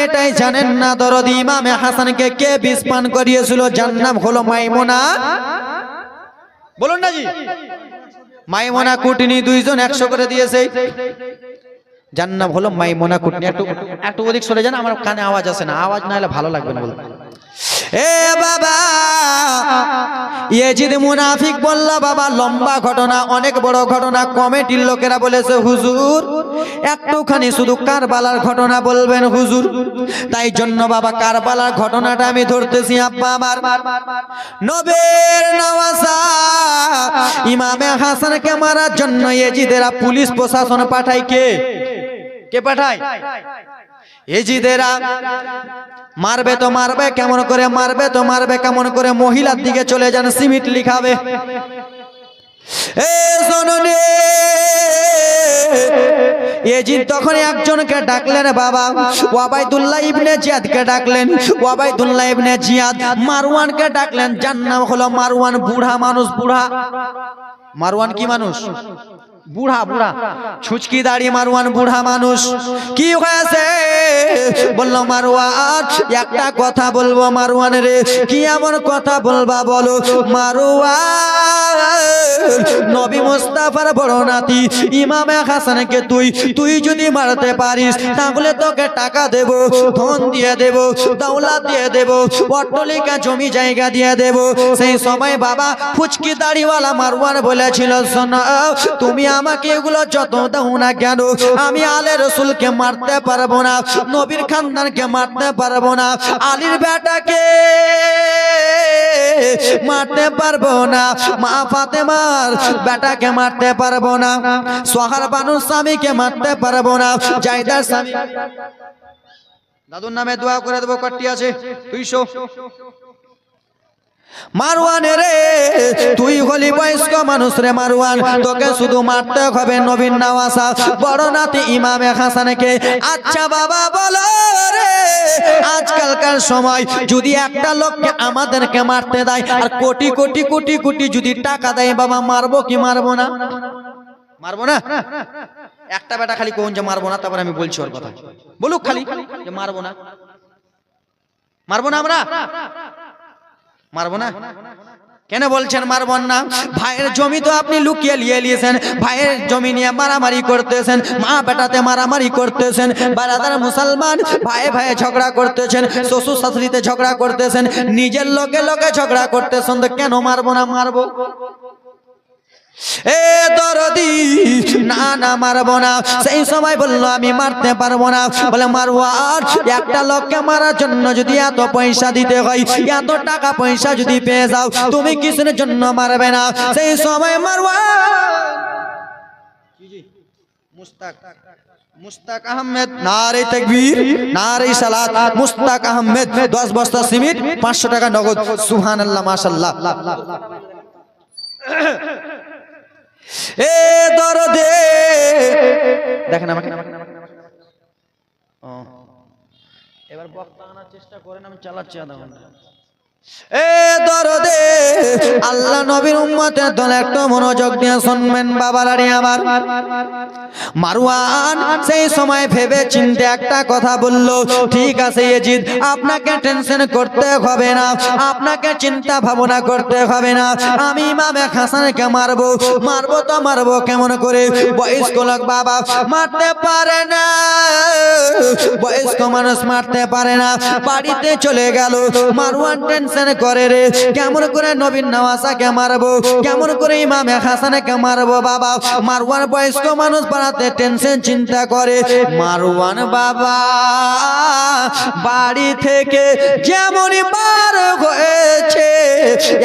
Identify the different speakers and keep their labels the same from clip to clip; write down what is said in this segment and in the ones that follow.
Speaker 1: এটাই জানেন না দরদি ইমামে হাসানকে কে বিষ পান করিয়েছিল, যার নাম হলো মাইমুনা। বলুন না জি, মাইমুনা কুটনি দুইজন 100 করে দিয়েছে, যার নাম হলো মাইমুনা কুটনি। একটু ওদিক সরে যান, আমার কানে আওয়াজ আসে না, আওয়াজ না হলে ভালো লাগবে না। বলুন এ বাবা, ইয়াজিদ মুনাফিক বলল বাবা লম্বা ঘটনা, অনেক বড় ঘটনা। কমিটির লোকেরা বলেছে হুজুর একটুখানি শুধু কারবালার ঘটনা বলবেন হুজুর। তাই জন্য বাবা কারবালার ঘটনাটা আমি ধরতেছি। আব্বা আমার নবীর নওয়াজা ইমামে হাসানকে মারার জন্য ইয়াজিদেরা পুলিশ প্রশাসন পাঠায়। কে পাঠায়? ইয়াজিদেরা মারবে তো মারবে কেমন করে, মারবে তো মারবে কেমন করে, মহিলার দিকে চলে যান সিমিট লিখাবে। ইয়াজিদ তখন একজনকে ডাকলেন বাবা, ওবাইদুল্লাহ ইবনে জিয়াদকে ডাকলেন। ওবাইদুল্লাহ ইবনে জিয়াদ মারওয়ানকে ডাকলেন, যার নাম হলো মারওয়ান। বুড়া মানুষ, বুড়া মারওয়ান কি মানুষ? বুড়া বুড়া ছুচকি দাড়ি মারওয়ান, বুড়া মানুষ। কি হয়েছে? বললো মারওয়ান একটা কথা বলবো। মারওয়ান রে কি এমন কথা বলবা বলো? মারওয়ান নবী মুস্তাফার বড় নাতি ইমামে হাসানকে তুই যদি মারতে পারিস তাহলে তোকে টাকা দেব, ধন দিয়ে দেব, দৌলত দিয়ে দেব, অট্টালিকা জমি জায়গা দিয়ে দেব। সেই সময় বাবা ফুচকি দাড়িওয়ালা মারওয়ান বলেছিল শোনো, তুমি আমাকে এগুলো যত দাও না কেন, আমি আলে রসুলকে মারতে পারবো না, নবীর খানদানকে মারতে পারবো না, আলীর বেটাকে মারতে পারবো না, মা ফাতেমার বেটাকে মারতে পারবো না, সোহার বানুর স্বামীকে মারতে পারবো না, জায়দার স্বামী। দাদুর নামে দোয়া করে দেবো, কটি আছে 200। মারওয়ান রে তুই হলি বয়স্ক মানুষ রে মারওয়ান, তোকে শুধু মারতে হবে নবীর নওয়াজা বড় নাতি ইমামে হাসানকে। আচ্ছা বাবা বলো রে, আজকালকার সময় যদি একটা লোককে আমাদেরকে মারতে দেয় আর কোটি কোটি কোটি কোটি যদি টাকা দেয়, বাবা মারবো কি মারবো না? মারবো না? একটা বেটা খালি কোন যে মারবো না, তারপর আমি বলছি ওর কথা। বলুক খালি যে মারবো না, মারবো না, আমরা মারবো না। কেন বলছেন মারবো না? ভাইয়ের জমি তো আপনি লুকিয়ে নিয়েছেন, ভাইয়ের জমি নিয়ে মারামারি করতেছেন, মা বেটাতে মারামারি করতেছেন, বারাদার মুসলমান ভাই ভাই ঝগড়া করতেছেন, শ্বশুর শাশুড়িতে ঝগড়া করতেছেন, নিজের লোকে লোকে ঝগড়া করতেছেন, তো কেন মারবো না? মারবো। এ দরদি না না মারবো না। সেই সময় বললো আমি মারতে পারবো না। বলে মারওয়ান একটা লোককে মারার জন্য যদি এত পয়সা দিতে হয়, এত টাকা পয়সা যদি পেয়ে যাও, তুমি কিসের জন্য মারবে না? সেই সময় মারওয়ান মুস্তাক আহমেদ নারে তাকবীর নারে সালাত, মুস্তাক আহমেদ 10 বস্তা সিমেন্ট 500 টাকা নগদ। সুবহানাল্লাহ মাশাআল্লাহ। এ দরদে দেখেন আমাকে, এবার বক্তা আনার চেষ্টা করেন, আমি চালাচ্ছি আধা ঘন্টা। এ দরদে আল্লাহ নবীর উম্মতের দল একটু মনোযোগ দিয়ে শুনবেন বাবারারে আমার। মারওয়ান সেই সময় ভেবে চিন্তে একটা কথা বলল, ঠিক আছে ইয়াজিদ আপনাকে টেনশন করতে হবে না, আপনাকে চিন্তা ভাবনা করতে হবে না, আমি ইমামে হাসানকে মারবো। মারবো তো মারবো কেমন করে? বয়স্ক লোক বাবা মারতে পারে না, বয়স্ক মানুষ মারতে পারে না। বাড়িতে চলে গেল। মারওয়ান টেনশন করে রে, কেমন করে নবীর নওয়াজাকে মারবো, কেমন করে ইমামে হাসানকে মারবো। বাবা মারওয়ান বয়স্ক মানুষ বাড়াতে টেনশন চিন্তা করে। মারওয়ান বাবা বাড়ি থেকে যেমনই বার হয়েছে,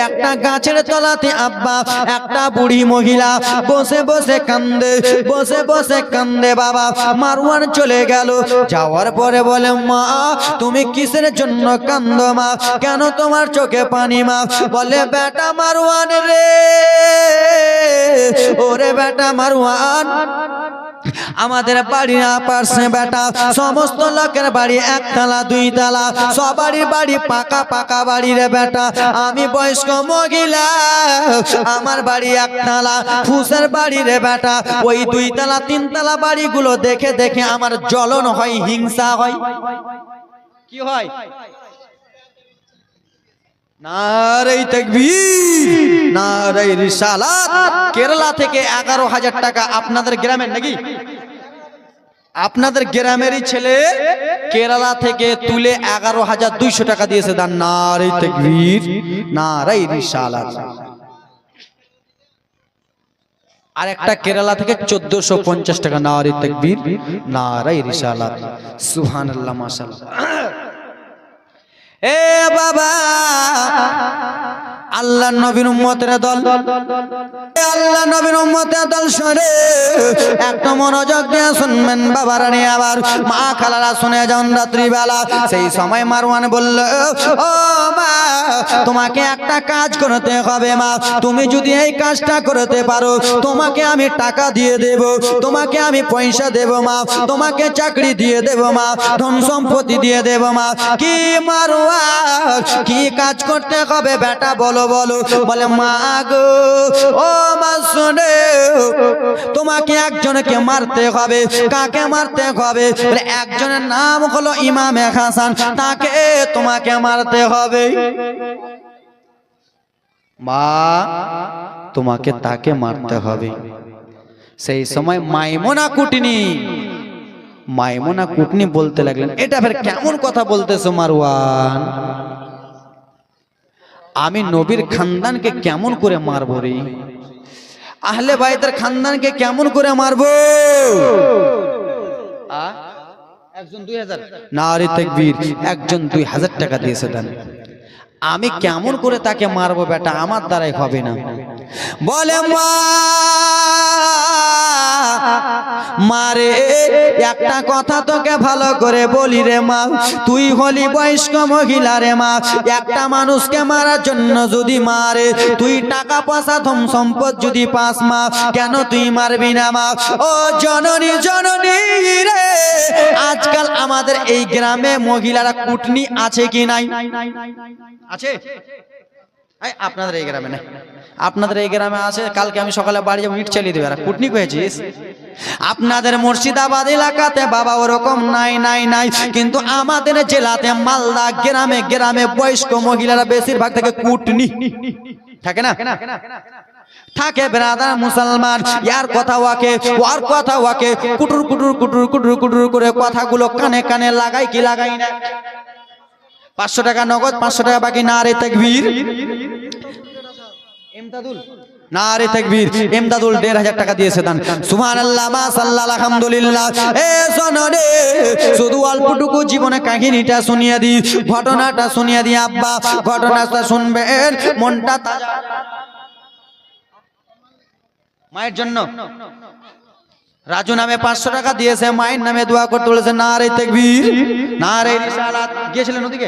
Speaker 1: একটা গাছের তলাতে আব্বা একটা বুড়ি মহিলা বসে বসে কান্দে, বসে বসে কান্দে। বাবা মারওয়ান চলে গেল। যাওয়ার পরে বলে মা তুমি কিসের জন্য কান্দো মা, কেন তোমার চোখে পানি মা? বলে বেটা মারওয়ান রে, ওরে বেটা মারওয়ান আমাদের বাড়ি না পারছে বেটা, সমস্ত লোকের বাড়ি একতলা দুইতলা, সবারই বাড়ি পাকা পাকা বাড়ি রে বেটা। আমি বয়স্ক মহিলা, আমার বাড়ি একতলা ফুসের বাড়ি রে বেটা। ওই দুইতলা তিনতলা বাড়িগুলো দেখে দেখে আমার জ্বলন হয়, হিংসা হয়। কি হয়? নারে তাকবীর, নারে রিসালাত। কেরালা থেকে 11,000 টাকা আপনাদের গ্রামের নাকি? আপনাদের গ্রামেরই ছেলে কেরালা থেকে তুলে 11,200 টাকা দিয়েছে দান। নারে তাকবীর, নারে রিসালাত। আর একটা কেরালা থেকে 1450 টাকা। নারে তাকবীর, নারে রিসালাত। সুবহানাল্লাহ, মাশাআল্লাহ। এ বাবা, আল্লাহ নবীর উম্মতের দল, আল্লাহ নবীর উম্মতের দল শুনে একটু মনোযোগ দিয়ে শুনবেন বাবারা নিয়ে। আবার মা খালারা শুনে যান রাত্রিবেলা। সেই সময় মারওয়ান বলল, ও মা, তোমাকে একটা কাজ করতে হবে মা। তুমি যদি এই কাজটা করতে পারো, তোমাকে আমি টাকা দিয়ে দেব, তোমাকে আমি পয়সা দেব মা, তোমাকে চাকরি দিয়ে দেব মা, ধন সম্পত্তি দিয়ে দেব মা। কি মারওয়ান, কি কাজ করতে হবে বেটা বলো বলো। বলে, মা গো, ও মা শুনে, তোমাকে একজনকে মারতে হবে। কাকে মারতে হবে? একজনের নাম হলো ইমামে হাসান, তাকে তোমাকে মারতে হবে। মা, তোমাকে তাকে মারতে হবে। সেই সময় মাইমুনা কুটনি, মাইমুনা কুটনি বলতে লাগলেন, এটা ফের কেমন কথা বলতেছো মারওয়ান? আমি নবীর খানদানকে কেমন করে মারবো রে? আহলে বাইতের খানদানকে কেমন করে মারবো? একজন 2000। নারে তাকবীর, একজন 2000 টাকা দিয়েছে দান। আমি কেমন করে তাকে মারবো বেটা? আমার দ্বারাই হবে না। বলে, মা মারে, একটা কথা তোকে ভালো করে বলি রে মা, তুই হলি বয়স্ক মহিলা রে মা। একটা মানুষকে মারার জন্য যদি মারে, তুই টাকা পয়সা ধন সম্পদ যদি পাস মা, কেন তুই মারবি না মা? ও জননী, জননী রে, আজকাল আমাদের এই গ্রামে মহিলারা কুটনি আছে কি নাই? আছে? আপনাদের এই গ্রামে নাই? আপনাদের এই গ্রামে আছে। কালকে আমি সকালে বাড়ি যাবো, ইট চালিয়ে দেবে। কুটনি কয়েছিস? আপনাদের মুর্শিদাবাদ এলাকাতে বাবা ওরকম নাই, নাই, নাই। কিন্তু আমাদের জেলাতে মালদা গ্রামে গ্রামে বয়স্ক মহিলারা বেশিরভাগ থেকে কুটনি থাকে না? থাকে ব্রাদার মুসলমান, ইয়ার কথা ওয়াকে, ওর কথা ওয়াকে, কুটুর কুটুর কুটুর কুটুর কুটুর করে কথাগুলো কানে কানে লাগাই কি লাগাই না? 500 টাকা নগদ, 500 টাকা বাকি। নারে তাকবীর, এমদাদুল, নারে তাকবীর, এমদাদুল 1500 টাকা দিয়েছে দান। সুবহানাল্লাহ, মাশাআল্লাহ, আলহামদুলিল্লাহ। এ শোনো রে, শুধু অল্পটুকু জীবনে কাহিনীটা শুনিয়ে দি, ঘটনাটা শুনিয়ে দি আব্বা। ঘটনাটা শুনবেন, মনটা তাজা। মায়ের জন্য রাজু নামে 500 টাকা দিয়েছে, মায়ের নামে দোয়া করতে বলেছে। নারে তাকবীর, নারে রিসালাত। গিয়েছিলেন ওদিকে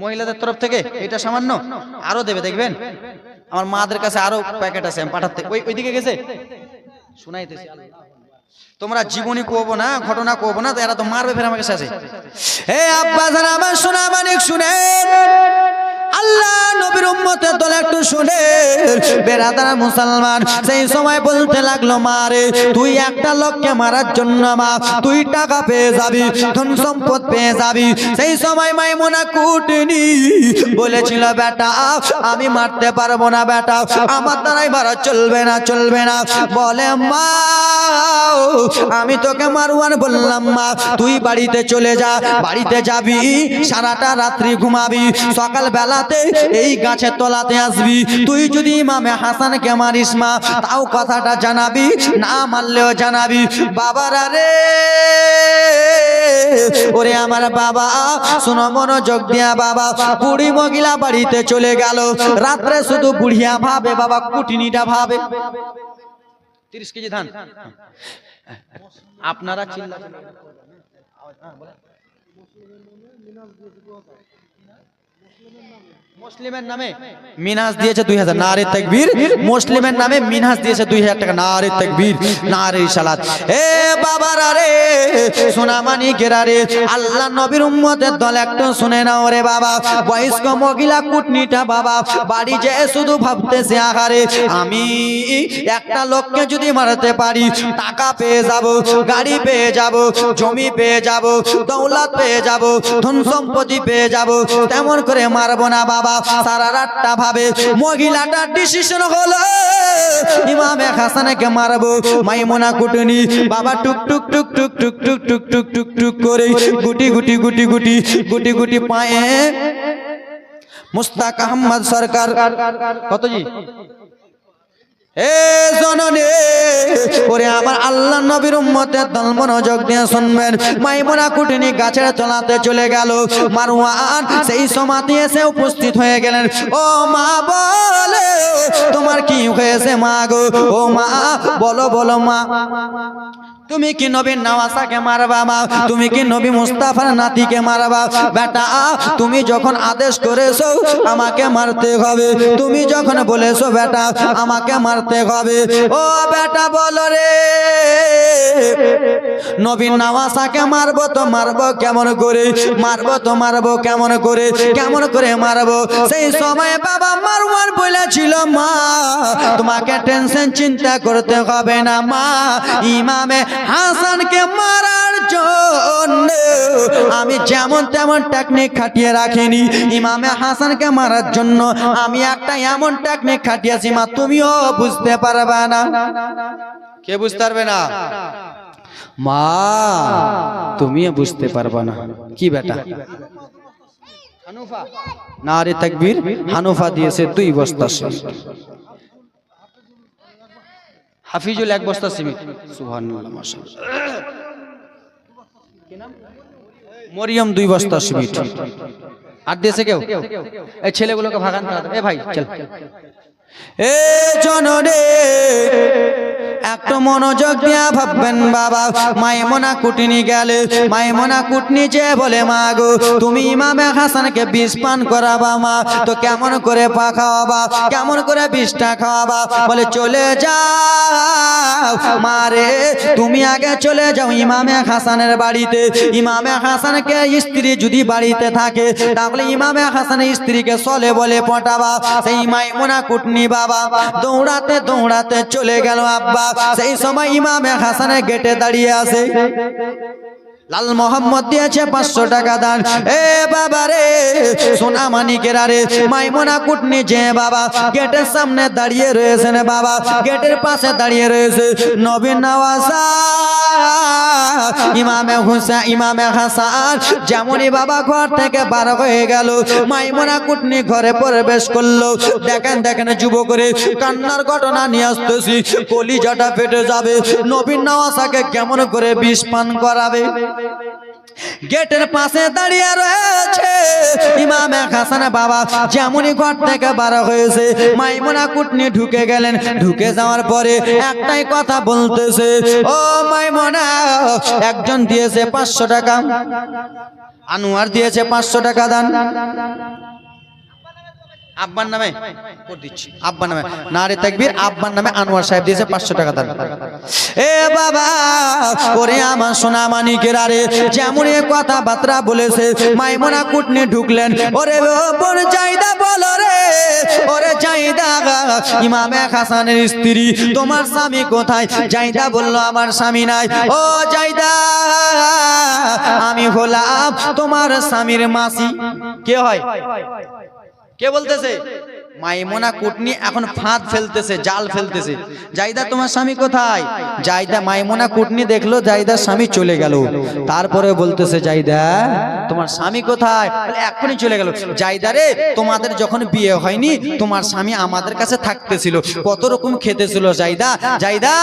Speaker 1: মহিলাদের তরফ থেকে, এটা সামান্য, আরো দেবে দেখবেন। আমার মাদের কাছে আরো প্যাকেট আছে, আমি পাঠাতে। ওইদিকে গেছে, শুনাইতেছি। তোমরা জীবনী কব না, ঘটনা কব না, তো এরা তো মারবে ফের আমাকে সাথে। হে আব্বা যারা আমার শোনা মানিক শুনেন, আল্লাহ নবীর উম্মতের দল একটু শুনে বেরাদার মুসলমান। সেই সময় বলতে লাগলো, মারে, তুই একটা লোককে মারার জন্য মা, তুই টাকা পেয়ে যাবি, ধন সম্পদ পেয়ে যাবি। সেই সময় মাইমুনা কুটনি বলেছিল, বেটা আমি মারতে পারবো না বেটা, আমার দ্বারাই মারা চলবে না, চলবে না। বলে, মা আমি তোকে মারওয়ান বললাম মা, তুই বাড়িতে চলে যা। বাড়িতে যাবি, সারাটা রাত্রি ঘুমাবি, সকাল বেলাতে এই গাছের তলাতে আসবি। তুই যদি ইমামে হাসানকে মারিস মা, তাও কথাটা জানাবি, না মারলেও জানাবি। বাবারা রে, ওরে আমার বাবা, শোনো মনোযোগ দিয়া বাবা। বুড়ি মহিলা বাড়িতে চলে গেল। রাত্রে শুধু বুড়িয়া ভাবে বাবা, কুটনিটা ভাবে। 30 কেজি ধান। আপনারা চিল্লা মুসলিমের নামে মিনহাজ দিয়েছে 2000, নারে তাকবীর। মুসলিমের নামে মিনহাজ দিয়েছে 2000 টাকা, নারে তাকবীর, নারে সালাত। এ বাবারা রে, সোনামানি কেরা রে, আল্লাহ নবীর উম্মতের দল একটু শুনে নাও রে বাবা। বয়স্ক মহিলা কুটনিটা বাবা বাড়ি যেয়ে শুধু ভাবতেছে, আহারে আমি একটা লোককে যদি মারতে পারি, টাকা পেয়ে যাব, গাড়ি পেয়ে যাব, জমি পেয়ে যাব, দৌলত পেয়ে যাব, ধন সম্পত্তি পেয়ে যাব, তেমন করে মারবো না বাবা। সারা রাতটা ভাবে, মহিলাটার ডিসিশন হলো ইমামে হাসানকে মারবো। মাইমুনা কুটনি বাবা টুক টুক টুক টুক টুক টুক টুক টুক টুক টুক করে গুটি গুটি গুটি গুটি গুটি গুটি পায়ে মুস্তাক আহমদ সরকার কত জি এ জননী ওরে আমার আল্লাহ নবীর উম্মতের দল মনোযোগ দিয়ে শুনবেন। মাইমুনা কুটনি গাছের তলাতে চলে গেল। মারওয়ান সেই সমাধি এসে উপস্থিত হয়ে গেলেন। ও মা বলে তোমার কি হয়েছে মা গো? ও মা বলো বলো মা, তুমি কি নবী নওয়াসাকে মারবা মা? তুমি কি নবী মুস্তাফার নাতিকে মারবা? বেটা তুমি যখন আদেশ করেছো আমাকে মারতে হবে, তুমি যখন বলেছো বেটা আমাকে মারতে হবে। ও বেটা বলো রে, নবী নওয়াসাকে মারবো তো মারবো কেমন করে? মারবো তো মারবো কেমন করে? কেমন করে মারবো? সেই সময় বাবা মারওয়ান বলেছিল, মা তোমাকে টেনশন চিন্তা করতে হবে না মা, ইমামে হাসানকে মারার জন্য আমি যেমন তেমন টেকনিক খাটিয়ে রাখিনি। ইমামে হাসানকে মারার জন্য আমি একটা এমন টেকনিক খাটিয়েছি মা, তুমিও বুঝতে পারবে না। কে বুঝতে পারবে না? মা তুমিও বুঝতে পারবে না। কি বেটা? হানুফা, নারে তাকবীর। হানুফা দিয়েছে 2 বস্তা সিমেন্ট, হাফিজুল 1 বস্তা সিমেন্ট। সুবহানাল্লাহ, মাশাআল্লাহ। কি নাম? মরিয়ম 2 বস্তা সিমেন্ট। আর দিয়েছে কেউ? এই ছেলেগুলোকে ভাগান তাড়াতাড়ি। এ ভাই চল। এ জনরে একটু মনোযোগ দিয়া ভাববেন বাবা। মাইমুনা কুটনি গেলে, মাইমুনা কুটনি যে বলে, মা গো তুমি ইমামে হাসানকে বিষ পান করাবা মা, তো কেমন করে পা খাওয়াবা, কেমন করে বিষটা খাওয়াবা? বলে চলে যাও মারে, তুমি আগে চলে যাও ইমামে হাসানের বাড়িতে। ইমামে হাসানকে স্ত্রী যদি বাড়িতে থাকে তাহলে ইমামে হাসানের স্ত্রীকে চলে বলে পটাবা। সেই মাইমুনা কুটনি বাবা দৌড়াতে দৌড়াতে চলে গেল আব্বা। সেই সময় ইমামে হাসানের গেটে দাঁড়িয়ে আছে। লাল মোহাম্মদ দিয়েছে 500 টাকা দান। এ বাবা রে, সোনা মানিকেরা রে, মাইমুনা কুটনি যে বাবা গেটের সামনে দাঁড়িয়ে রয়েছেন বাবা, গেটের পাশে দাঁড়িয়ে রয়েছে নবী নওয়াজা ইমামে হুসেন, ইমামে হাসান। যেমনই বাবা ঘর থেকে বার হয়ে গেল, মাইমুনা কুটনি ঘরে প্রবেশ করলো। দেখেন দেখেন যুবক রে, কান্নার ঘটনা নিয়ে আসতেছি, কলিজাটা ফেটে যাবে। নবী নওয়াজাকে কেমন করে বিষ পান করাবে? গেটের পাশে দাঁড়িয়ে রয়েছে ইমামে হাসান বাবা। যেমনই ঘর থেকে বার হয়েছে মাইমুনা কুটনি ঢুকে গেলেন। ঢুকে যাওয়ার পরে একটাই কথা বলতেছে, ও মাইমুনা, একজন দিয়েছে 500 টাকা, আনোয়ার দিয়েছে 500 টাকা দান। আব্বার নামে করে দিচ্ছি, আব্বার নামে নারে তাকবীর। আব্বার নামে আনোয়ার সাহেব দিয়েছে 500 টাকা দান। এ বাবা ওরে আমার সোনা মানিকেরা রে, যেমন এ কথাবার্তা বলেছে মাইমুনা কুটনি ঢুকলেন। ওরে বোন জাইদা বলো রে, ওরে জাইদা ইমামে হাসানের স্ত্রী, তোমার স্বামী কোথায়? জাইদা বলল আমার স্বামী নাই। ও জাইদা, আমি হলাম তোমার স্বামীর মাসি। কে হয়? কে বলতেছে? মাইমুনা কুটনি এখন ফাঁদ ফেলতেছে, জাল ফেলতেছে। জাইদা তোমার স্বামী কোথায়? জাইদা, মাইমুনা কুটনি দেখলো জাইদার স্বামী চলে গেল, তারপরে বলতেছে, জাইদা তোমার স্বামী কোথায়? এখনই চলে গেল। জাইদা রে, তোমাদের যখন বিয়ে হয়নি তোমার স্বামী আমাদের কাছে থাকতেছিল, কত রকম খেতেছিল। জাইদা, জাইদা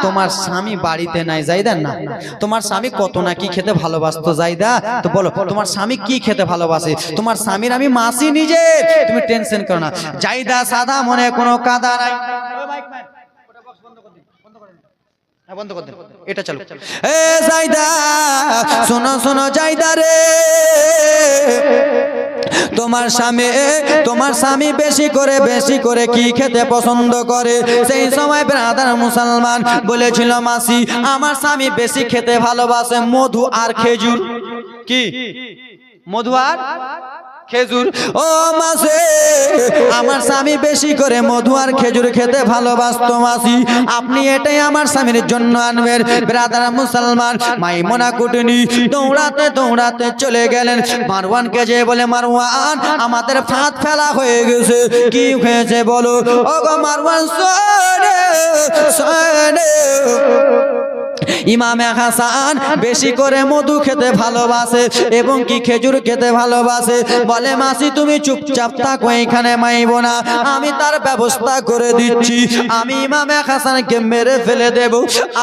Speaker 1: তোমার স্বামী বাড়িতে নাই। জাইদা, না। তোমার স্বামী কত না কি খেতে ভালোবাসতো। জাইদা, তো বলো তোমার স্বামী কি খেতে ভালোবাসে? তোমার স্বামীর আমি মাসি নিজে, তুমি টেনশন করো না। জাইদা সাদা মনে কোনো কাদা নাই। বন্ধ কর দেন, এটা চলো। এ জাইদা শোনো শোনো জাইদা রে, তোমার স্বামী বেশি করে কি খেতে পছন্দ করে? সেই সময় ব্রাদার মুসলমান বলেছিল, মাসি আমার স্বামী বেশি খেতে ভালোবাসে মধু আর খেজুর। কি মধু আর খেজুর? ও মাসি আমার স্বামী বেশি করে মধু আর খেজুর খেতে ভালোবাসতো মাসি, আপনি এটাই আমার স্বামীর জন্য আনবেন। ব্রাদার মুসলমান মাইমুনা কুটনি দৌড়াতে চলে গেলেন মারওয়ানকে, যে বলে, মারওয়ান আমাদের ফাঁদ ফেলা হয়ে গেছে। কি হয়েছে বলো? ও গো মারওয়ান শোনে, ইমামে হাসান বেশি করে মধু খেতে ভালোবাসে এবং কি খেজুর খেতে ভালোবাসে। বলে, মাসি তুমি চুপচাপ থাকো এখানে, মাইবো না, আমি তার ব্যবস্থা করে দিচ্ছি। আমি ইমামে হাসানকে মেরে ফেলে দেব।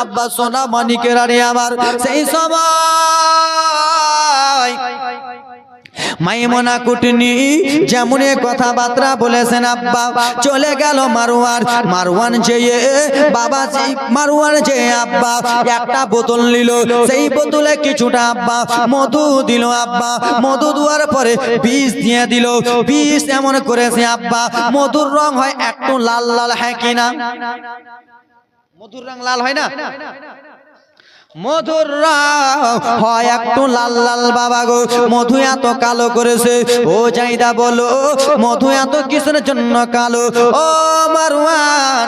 Speaker 1: আব্বা সোনা মানিকের আরে আমার সেই সময় মাইমুনা কুটনি যেমন কথাবার্তা বলেছেন, আব্বা চলে গেল মারওয়ান যে আব্বা একটা বোতল নিল, সেই বোতলে কিছুটা আব্বা মধু দিল। আব্বা মধু দেওয়ার পরে বিষ দিয়ে দিল। বিষ এমন করেছে আব্বা মধুর রং হয় একটু লাল লাল, হ্যাঁ কিনা? মধুর রং লাল হয় না? মধুর রং হয় একটু লাল লাল। বাবা গো, মধু এত কালো করেছে। ও জাইদা বলো, মধু এত কিসের জন্য কালো? ও মারওয়ান,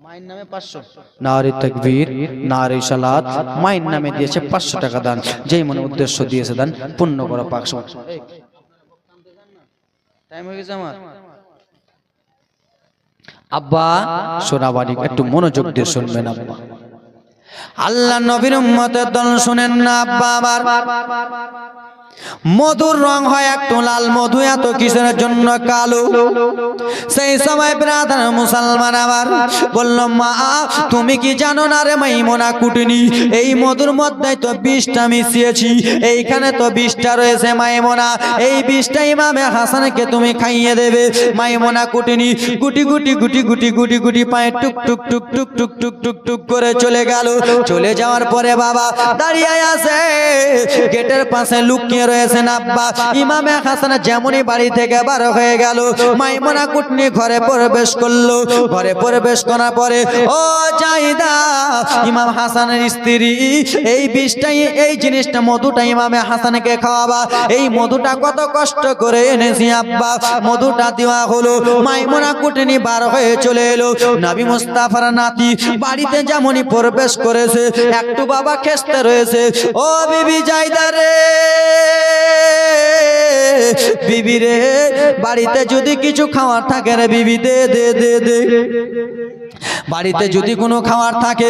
Speaker 1: মায়ের নামে 500 নারে তাকবীর নারে সালাত, মায়ের নামে দিয়েছে 500 টাকা দান। যেই মনে উদ্দেশ্য দিয়েছে দান পূর্ণ করা পাক। টাইম হয়ে গেছে আমার। আব্বা সোনাবাড়ি একটু মনোযোগ দিয়ে শুনবেন আব্বা। আল্লাহ নবীর উম্মতের দল শুনেন না আব্বা আমার। মধুর রং হয় একটু লাল, মধু এত কিসের জন্য কালো? সেই সময় ব্রাদার মুসলমান আমার বলল, মা তুমি কি জানো না রে মাইমুনা কুটনি, এই মধুর মধ্যে তো বিষটা মিশিয়েছি, এইখানে তো বিষটা রয়েছে মাইমুনা, এই বিষটা ইমামে হাসানকে তুমি খাইয়ে দেবে। মাইমুনা কুটনি গুটি গুটি পায়ে টুক টুক টুক টুক টুক টুক টুক টুক করে চলে গেল। চলে যাওয়ার পরে বাবা দাঁড়িয়ে আছে গেটের পাশে লুকিয়ে রয়েছেন আব্বা। ইমামে হাসান যেমনই বাড়ি থেকে বার হয়ে গেল, মাইমুনা কুটনি ঘরে প্রবেশ করলো। ঘরে প্রবেশ করার পরে, ও জাইদা ইমাম হাসানের স্ত্রী, এই বিষটাই, এই জিনিসটা মধুটা ইমামে হাসানকে খাওয়াবা। এই মধুটা কত কষ্ট করে এনেছি আব্বা, মধুটা দেওয়া হলো। মাইমুনা কুটনি বার হয়ে চলে এলো। নবী মুস্তাফার নাতি বাড়িতে যেমনই প্রবেশ করেছে, একটু বাবা খেস্তে রয়েছে। ও বিবি জাইদা রে, বিবি রে, বাড়িতে যদি কিছু খাওয়ার থাকে রে বিবি, দে দে দে দে, বাড়িতে যদি কোনো খাওয়ার থাকে।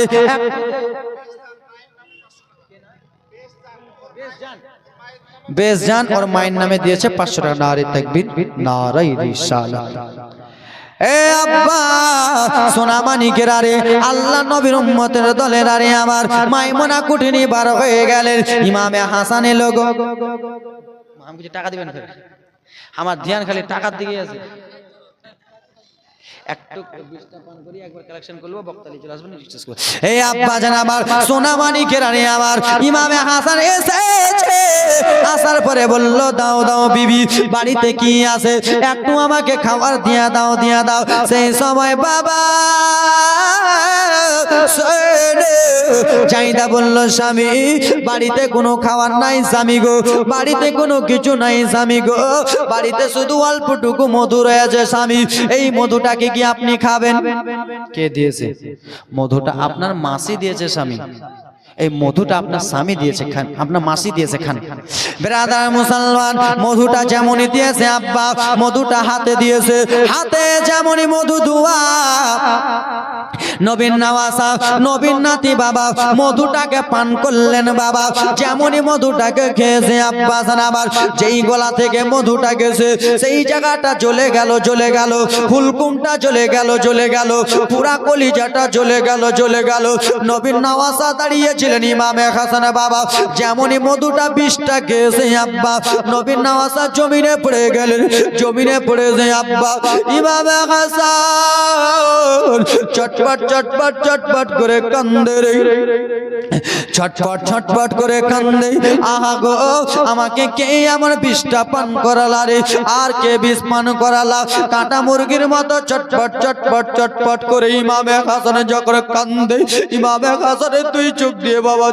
Speaker 1: বেশ জান ওর মায়ের নামে দিয়েছে 500 টাকা। নারে তাকবীর নারে রিসালাত। এ আব্বা সোনা মানিকের আরে আল্লাহ নবীর উম্মতের দলের আরে আমার মাইমুনা কুটনি বার হয়ে গেলেন। ইমামে হাসানের লোক, আমি কিছু টাকা দিবেন? আমার ধ্যান খালি টাকার দিকে আছে। একটু বিশটা পান করি, একবার কালেকশন করব, বক্তালি চলে আসবেন, ডিসকাস করব। এই আব্বা জান আমার সোনা মানিকের আরে আমার ইমামে হাসান এসেছে। আসার পরে বলল, দাও দাও বিবি, বাড়িতে কি আছে একটু আমাকে খাবার দিয়া দাও, দিয়া দাও। সেই সময় বাবা জাইদা বলল, স্বামী বাড়িতে কোনো খাবার নাই স্বামী গো, বাড়িতে কোনো কিছু নাই স্বামী গো, বাড়িতে শুধু অল্পটুকু মধু রয়েছে স্বামী। এই মধুটাকে কি আপনি খাবেন? কে দিয়েছে? মধুটা আপনার মাসি দিয়েছে স্বামী। এই মধুটা আপনার স্বামী দিয়েছে খান, আপনার মাসি দিয়েছে খান। ব্রাদার মুসলমান মধুটা যেমনই দিয়েছে আব্বা, মধুটা হাতে দিয়েছে, হাতে যেমনই মধু দুয়া। নবীন নওয়াসা নবীন নাতি বাবা মধুটাকে পান করলেন বাবা। যেমনই মধুটাকে খেয়েছে আব্বা জান আমার, যেই গলা থেকে মধুটা গেছে সেই জায়গাটা জ্বলে গেল, জ্বলে গেল, ফুলকুমটা জ্বলে গেল, জ্বলে গেল, পুরা কলিজাটা জ্বলে গেল, জ্বলে গেল। নবীন নওয়াসা দাঁড়িয়ে দিয়েছিলেন ইমামে হাসান বাবা যেমনই মধুটা বিষটা খেয়েছে আব্বা নবীন নওয়াজা জমিনে পড়ে গেলেন জমিনে পড়ে যে আব্বা ইমামে হাসান চটপট চটপট চটপট করে কান্দে রে ছটপট ছটপট করে কান্দে আহা গো আমাকে কে আমার বিষটা পান করালা রে আর কে বিষ পান করালা কাটা মুরগির মতো চটপট চটপট চটপট করে ইমামে হাসান যখন কান্দে ইমামে হাসানের দুই চোখ দিয়ে বাবা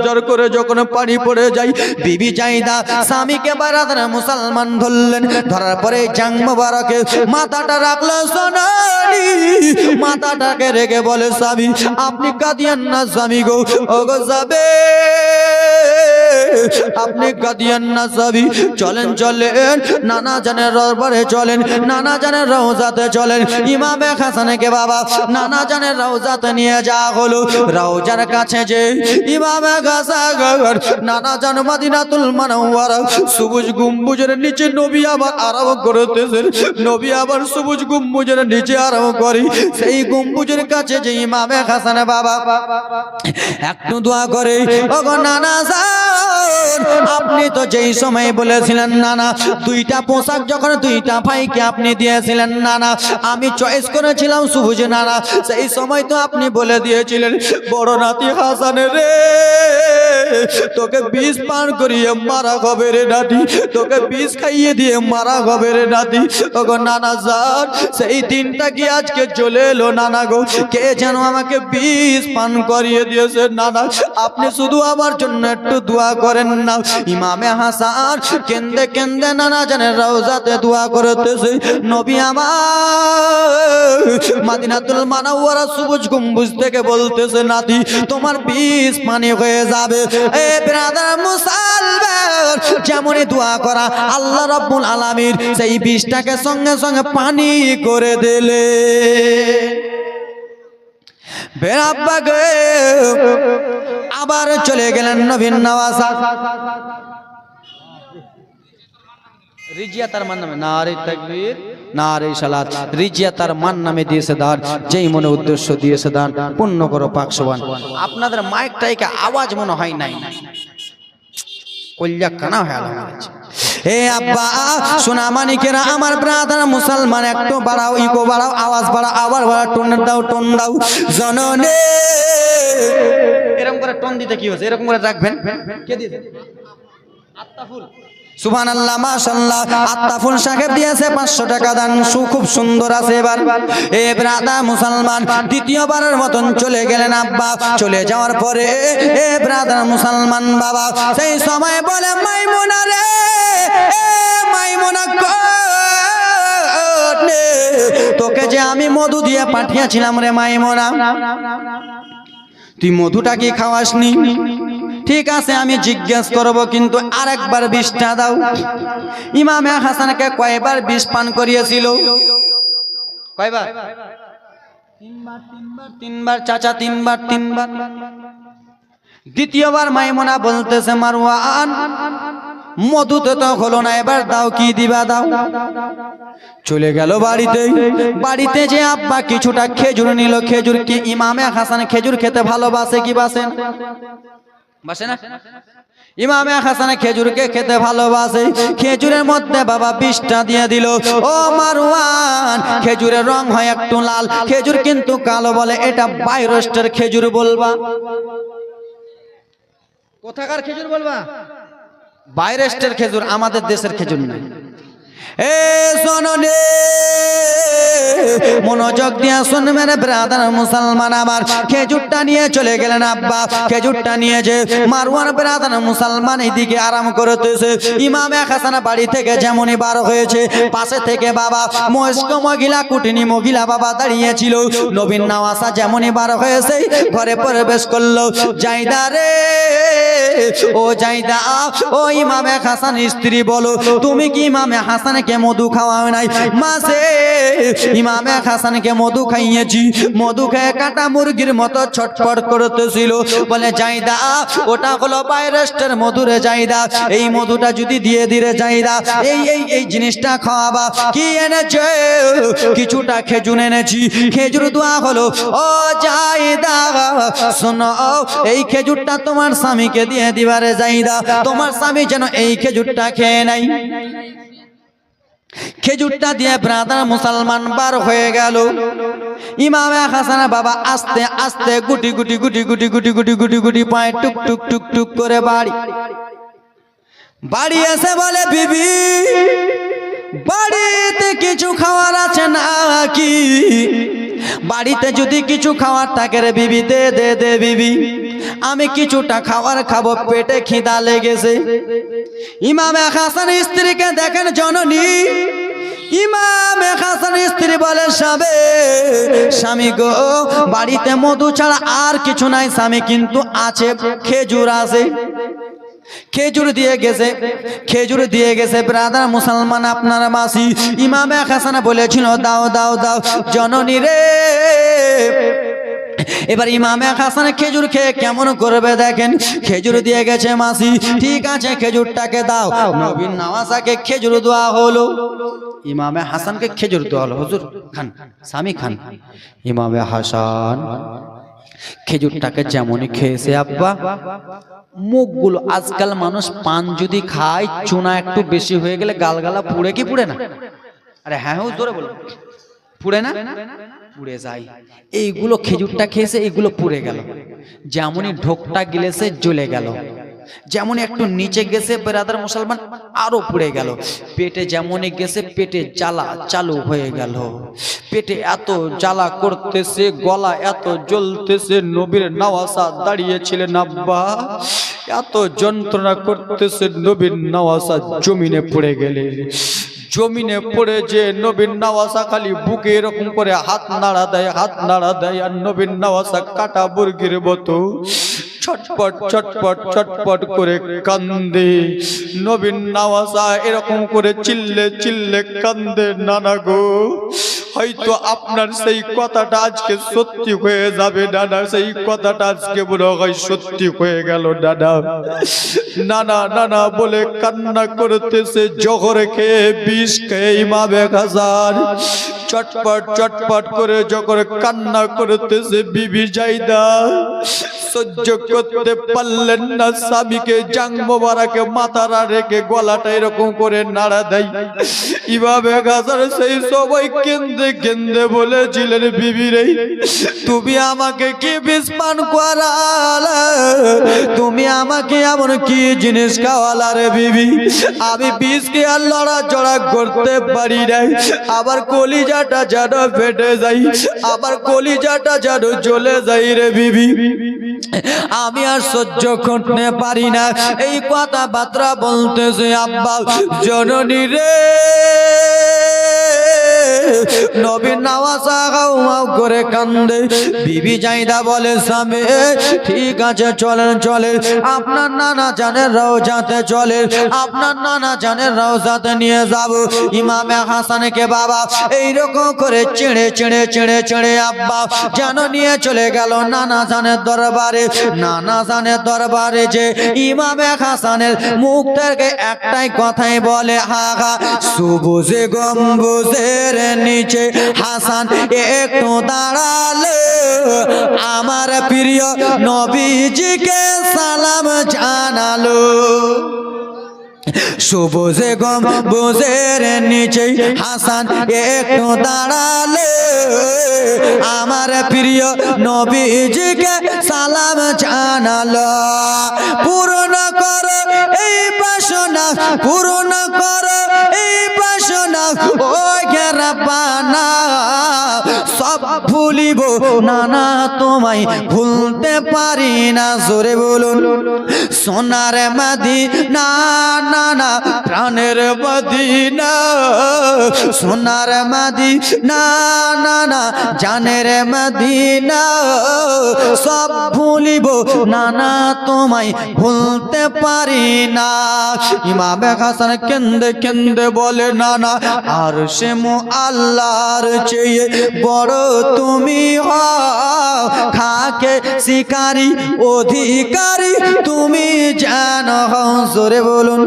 Speaker 1: জর করে যখন পানি পড়ে যায় বিবি জাইদা স্বামীকে বারাদার মুসলমান ধরলেন ধরার পরে জাং মোবারকে মাথাটা রাখলো সোনালি মাথাটাকে রেখে বলে স্বামী আপনি কাঁদিয়েন না স্বামী গো ও গো যাবে আপনি কাঁদিয়েন না স্বামী চলেন চলেন নানা জানের দরবারে চলেন নানা জানের রওজাতে চলেন ইমামে হাসানকে বাবা নানা জানের রওজাতে নিয়ে যাওয়া হলো রওজার কাছে যে ইমামে হাসান নানা জান মদিনাতুল মুনাওয়ারা সবুজ গম্বুজের নিচে নবী আবার আরাম করতেছেন নবী আবার সবুজ গম্বুজের নিচে আরাম করে সেই গম্বুজের কাছে যে ইমামে হাসান বাবা একটু দোয়া করে ওগো নানা জান আপনি তো যেই সময় বলেছিলেন নানা দুইটা পোশাক যখন দুইটা ভাইকে আপনি দিয়েছিলেন নানা আমি চয়েস করেছিলাম সবুজ নানা সেই সময় তো আপনি বলে দিয়েছিলেন বড় নাতি হাসানের রে তোকে বিষ পান করিয়ে মারা হবে রে নাতি তোকে বিষ খাইয়ে দিয়ে মারা হবে রে নাতি ওগো নানা জান সেই দিনটা কি আজকে চলে এলো নানা গো কে যেন আমাকে বিষ পান করিয়ে দিয়েছে নানা আপনি শুধু আমার জন্য একটু দোয়া করেন না ইমামে হাসান কেন্দে কেন্দে নানা জানের রওজাতে দোয়া করতেছে নবী আমার মদিনাতুল মুনাওয়ারা সবুজ গম্বুজ থেকে বলতেছে নাতি তোমার বিষ পানি হয়ে যাবে এ ব্রাদার মুসলমান যেমনই দোয়া করা আল্লাহ রাব্বুল আলামিন সেই বিষটাকে সঙ্গে সঙ্গে পানি করে দিলে বেরাব্বা গে আবার চলে গেলেন নবীন নওয়াজা রিজিয়া তার মান নামে নারে তাকবীর নারে সালাত রিজিয়া তার মান নামে দিয়েছে দান যেই মনে উদ্দেশ্য দিয়েছে দান পূর্ণ করো পাক সুবহান আপনাদের মাইকটাইকে আওয়াজ মনে হয় নাই কল্যা কানা হয়ে গেছে এ আব্বা সোনা মানিকেরা আমার ব্রাদার মুসলমান একটু বাড়াও ইকো বাড়াও আওয়াজ বাড়াও আবার বাড়াও টোন দাও জননে এরকম করে টোন দিতে কি হচ্ছে এরকম করে রাখবেন কে দিয়েছে আত্তাফুল সুবহানাল্লাহ মাশাআল্লাহ আত্তাফুল সাহেব দিয়েছে 500 টাকা দান খুব সুন্দর আছে এবার এ ব্রাদার মুসলমান দ্বিতীয়বারের মতন চলে গেলেন আব্বা চলে যাওয়ার পরে এ ব্রাদার মুসলমান বাবা সেই সময় বলে মাইমুনা রে এ মাইমুনা তোকে যে আমি মধু দিয়ে পাঠিয়েছিলাম রে মাইমুনা তুই মধুটা কি খাওয়াসনি ঠিক আছে আমি জিজ্ঞেস করব কিন্তু আরেকবার বিষটা দাও ইমামে হাসানকে কয়বার বিষ পান করিয়েছিল কয়বার তিনবার চাচা তিনবার দ্বিতীয়বার মাইমুনা বলতেছে মারওয়ান মধুতে তো হলো না এবার দাও কি দিবা দাও চলে গেল বাড়িতে যে আব্বা কিছুটা খেজুর নিল খেজুর কি ইমামে হাসান খেজুর খেতে ভালোবাসে কি বাসে না ইমামে হাসান খেজুরকে খেতে ভালোবাসে খেজুরের মধ্যে বাবা বিষটা দিয়ে দিল ও মারওয়ান খেজুরের রং হয় একটু লাল খেজুর কিন্তু কালো বলে এটা বাইরস্টের খেজুর বলবা কোথাকার খেজুর বলবা বাইরেস্টের খেজুর আমাদের দেশের খেজুর নাই এ শোনে মনোযোগ দিয়া শুনবেন ব্রাদার মুসলমান আমার খেজুরটা নিয়ে চলে গেলেন আব্বা খেজুরটা নিয়ে যে মারওয়ান ব্রাদার মুসলমান এইদিকে আরাম করতেছে ইমামে হাসান বাড়ি থেকে যেমনই বার হয়েছে পাশে থেকে বাবা মস্ক মহিলা কুটিনি মহিলা বাবা দাঁড়িয়েছিল নবীন নওয়াজা যেমনই বার হয়েছে ঘরে প্রবেশ করলো জাইদা রে ও জাইদা ও ইমামে হাসান স্ত্রী বলো তুমি কি ইমামে হাসান হাসানকে মধু খাওয়াও নাই। মাসে ইমামে হাসানকে মধু খাইয়েছি, মধু খেয়ে কাটা মুরগির মতো ছটফট করতেছিল। বলে জাইদা ওটা হলো বাইরেস্টের মধুরে জাইদা, এই মধুটা যদি দিয়ে দিরে জাইদা এই জিনিসটা খাওয়াবা। কি এনেছে? কিছুটা খেজুর এনেছি, খেজুর দোয়া হলো ও জাইদা শোনো, এই খেজুরটা তোমার স্বামীকে দিয়ে দিবারে জাইদা, তোমার স্বামী যেন এই খেজুরটা খেয়ে নাই। খেজুরটা দিয়ে ব্রাদার মুসলমান বার হয়ে গেল। ইমামে হাসান বাবা আস্তে আস্তে গুটি গুটি গুটি গুটি গুটি গুটি গুটি গুটি পায়ে টুক টুক টুক টুক করে বাড়ি এসে বলে বিবি বাড়িতে কিছু খাওয়ার আছে নাকি? বাড়িতে যদি কিছু খাওয়ার থাকে রে বিবি দে দে দে বিবি, আমি কিছুটা খাবার খাবো, পেটে খিদা লেগেছে। ইমামে হাসান স্ত্রীকে দেখেন জননী। ইমামে হাসান স্ত্রী বলে স্বামী গো বাড়িতে মধু ছাড়া আর কিছু নাই স্বামী, কিন্তু আছে খেজুর আছে। খেজুর দিয়ে গেছে ব্রাদার মুসলমান আপনার মাসি। ইমামে হাসান বলেছিল দাও দাও দাও জননী রে। এবার ইমামে হাসান খেজুর খেয়ে কেমন করবে দেখেন। খেজুর দিয়ে গেছে মাসি, ঠিক আছে খেজুরটাকে দাও। নবীন নওয়াজাকে খেজুর দেওয়া হলো, ইমামে হাসানকে খেজুর দেওয়া হলো। হুজুর খান, স্বামী খান। ইমামে হাসান খেজুরটাকে যেমনই খেয়েছে আব্বা, মুখগুলো, আজকাল মানুষ পান যদি খায় চুনা একটু বেশি হয়ে গেলে গালগালা পুড়ে কি পুড়ে না? আরে হ্যাঁ জোরে বলো, পুড়ে না? পুড়ে যায়। এইগুলো খেজুরটা খেয়েছে, এইগুলো পুড়ে গেল। যেমনই ঢোকটা গিলেছে জ্বলে গেল, যেমন একটু নিচে গেছে ব্রাদার মুসলমান আরো পুড়ে গেল। পেটে যেমনই গেছে পেটে জ্বালা চালু হয়ে গেল। পেটে এত জ্বালা করতেছে, গলা এত জ্বলতেছে। নবীর নওয়াজা দাঁড়িয়েছিলেন আব্বা, এত যন্ত্রণা করতেছে। নবীর নওয়াজা জমিনে পড়ে গেলে, জমিনে পড়ে যে নবীন নওয়াজা খালি বুকে এরকম করে হাত নাড়া দেয়, হাত নাড়া দেয়। আর নবীন নওয়াজা কাটা মুরগির মতো ছটপট ছটপট ছটপট করে কান্দে। নবীন নওয়াজা এরকম করে চিল্লে চিল্লে কান্দে। নানা গো হয়তো আপনার সেই কথাটা আজকে সত্যি হয়ে যাবে নানা, সেই কথাটা আজকে মনে হয় সত্যি হয়ে গেল নানা। নানা নানা বলে কান্না করতেছে। জহর খেয়ে বিষ খেয়ে ইমামে হাসান চটপট চটপট করে যখন কান্না করতেছে, বিবি জাইদা সহ্য করতে পারলেন না। স্বামীকে জাং মোবারকে মাথারা রেখে গলাটা এরকম করে নাড়া দেয়। ইমামে হাসান সেই সবাই কেন্দে কেন্দে বলেছিলেন বিবি রে তুমি আমাকে কি বিষ পান করালে, তুমি আমাকে এমন কি জিনিস খাওয়ালা রে বিবি, আমি বিষকে আর লড়াচড়া করতে পারি না। আবার কলিজাটা যেন ফেটে যাই, আবার কলিজাটা যেন জ্বলে যাই রে বিবি, আমি আর সহ্য করতে পারি না। এই কথাবার্তা বলতেছে আব্বা। জননী রে নবীন নওয়াজা হাউ করে কান্দে। বিবি জাইদা বলে স্বামী ঠিক আছে চলেন চলেন, আপনার নানা জানের রওজাতে চলেন, আপনার নানা জানের রওজাতে নিয়ে যাব। ইমামে হাসানকে বাবা এইরকম করে চেড়ে চেড়ে চেড়ে চেড়ে আব্বা যেন নিয়ে চলে গেল নানা জানের দরবারে। নানা জানের দরবারে যে ইমামে হাসানের মুখ থেকে একটাই কথাই বলে হা হা, সবুজে গম্বুজের নিচে হাসান একটু দাঁড়ালে, আমার প্রিয় নবীজিকে সালাম জানালো। সবুজে গম্বুজের নিচে হাসান একটু দাঁড়ালে, আমার প্রিয় নবীজিকে সালাম জানালো। পূর্ণ করো এই বাসনা, পূর্ণ করো এই বাসনা, ও রাব্বানা সব ভুল ভুলিব না না তোমায় ভুলতে পারি না। জোরে বলুন সোনার মদিনা না না প্রাণের মদিনা, সোনার মদিনা না না জানের মদিনা, সব ভুলিব না না তোমায় ভুলতে পারি না। ইমামে হাসান কেন্দে কেন্দে বলে না না আর সে আল্লাহর চেয়ে বড় তুমি হও, খাকে শিকারি অধিকারী তুমি জানো হও। জোরে বলুন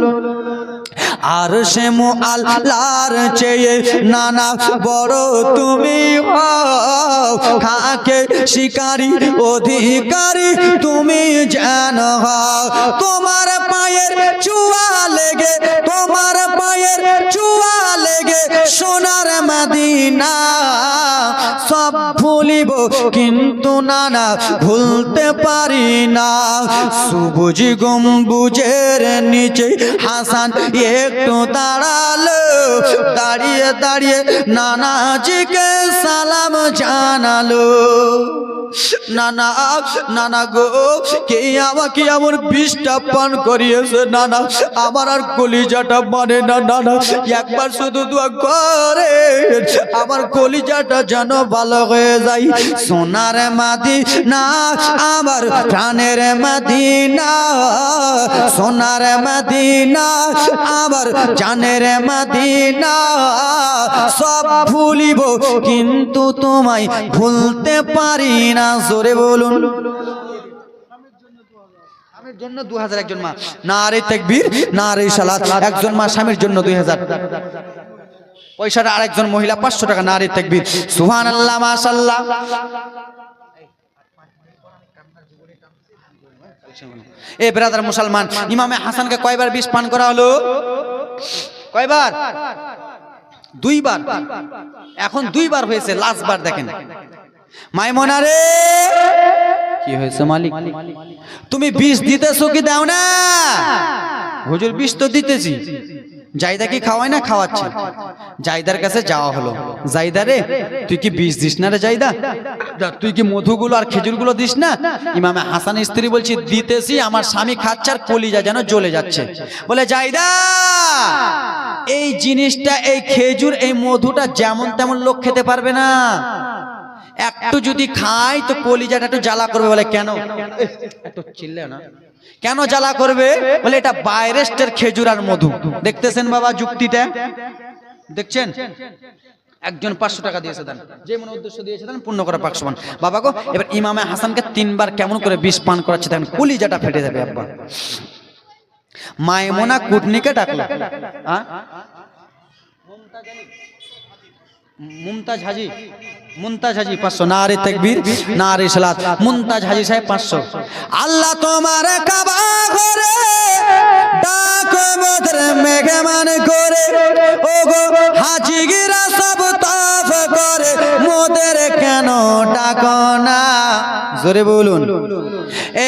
Speaker 1: আর সে আল্লাহর চেয়ে নানা বড় তুমি হও, খাকে শিকারি অধিকারী তুমি জানো হও। তোমার পায়ের চুয়া লেগে, তোমার পায়ের চুয়া লেগে সোনার মদিনা, সব ভুলিব কিন্তু নানা ভুলতে পারি না। সবুজ গম্বুজের নিচে হাসান একটু দাঁড়ালো, দাঁড়িয়ে দাঁড়িয়ে নানাজিকে সালাম জানালো। নানা নানা গো কে আমাকে এমন বিষটা পান করিয়েছে নানা, আমার আর কলিজাটা মানে না নানা, একবার শুধু দোয়া করে আমার কলিজাটা যেন ভালো হয়ে যায়। সোনার মদিনা আমার প্রাণের মদিনা, সোনার মদিনা আমার জানের মদিনা, সব ভুলিব কিন্তু তোমায় ভুলতে পারি না। জোরে বলুন স্বামীর জন্য 2000 একজন মা, নারে তাকবীর নারে সালাত। একজন মা স্বামীর জন্য 2000, পয়সাটা আরেকজন মহিলা 500 টাকা, নারে তাকবীর সুবহানাল্লাহ মাশাআল্লাহ। এ ব্রাদার মুসলমান, ইমামে হাসানকে কয়বার বিষ পান করা হলো? কয়বার? 2 বার। এখন 2 বার হয়েছে, লাস্ট বার দেখেন। মাইমুনা রে কি হয়েছে মালিক, তুমি বিষ দিতেছো কি দাও না? হুজুর বিষ তো দিতেছি। জায়দা কি খাওয়ায় না? খাওয়াচ্ছে। জায়দার কাছে যাওয়া হলো, জায়দা রে তুই কি বিষ দিস না রে? জায়দা তুই কি মধুগুলো আর খেজুরগুলো দিস না? ইমামে হাসান স্ত্রী বলছি দিতেছি, আমার স্বামী খাচ্ছে আর কলিজা যেন জ্বলে যাচ্ছে। বলে জায়দা এই জিনিসটা, এই খেজুর এই মধুটা যেমন তেমন লোক খেতে পারবে না, একটু যদি খাই তো কলিজাটা একটু জ্বালা করবে। বলে কেন? একটু চিল্লে না, কেন জ্বালা করবে? বলে এটা বাইরেস্টের খেজুর আর মধু। দেখতেছেন বাবা যুক্তিটা, দেখছেন? একজন 500 টাকা দিয়েছে, দেন যে মনে উদ্দেশ্য দিয়েছে দেন, পূর্ণ করে 500 মান। বাবা গো এবার ইমামে হাসানকে 3 বার কেমন করে বিষ পান করাচ্ছে দেখেন, কলিজাটা ফেটে যাবে। আব্বা মাইমুনা কুটনিকে ডাকলো, মুমতাজ হাজি, মুমতাজ হাজি 500, নারে তাকবীর নারে সালাত। মুমতাজ হাজি সাহেব 500। আল্লাহ তোমার কাবা ঘরে ডাকো মোদের মেহমান করে, ওগো হাজিগিরা সব তাফ করে, মোদের কেন ডাকো না? জোরে বলুন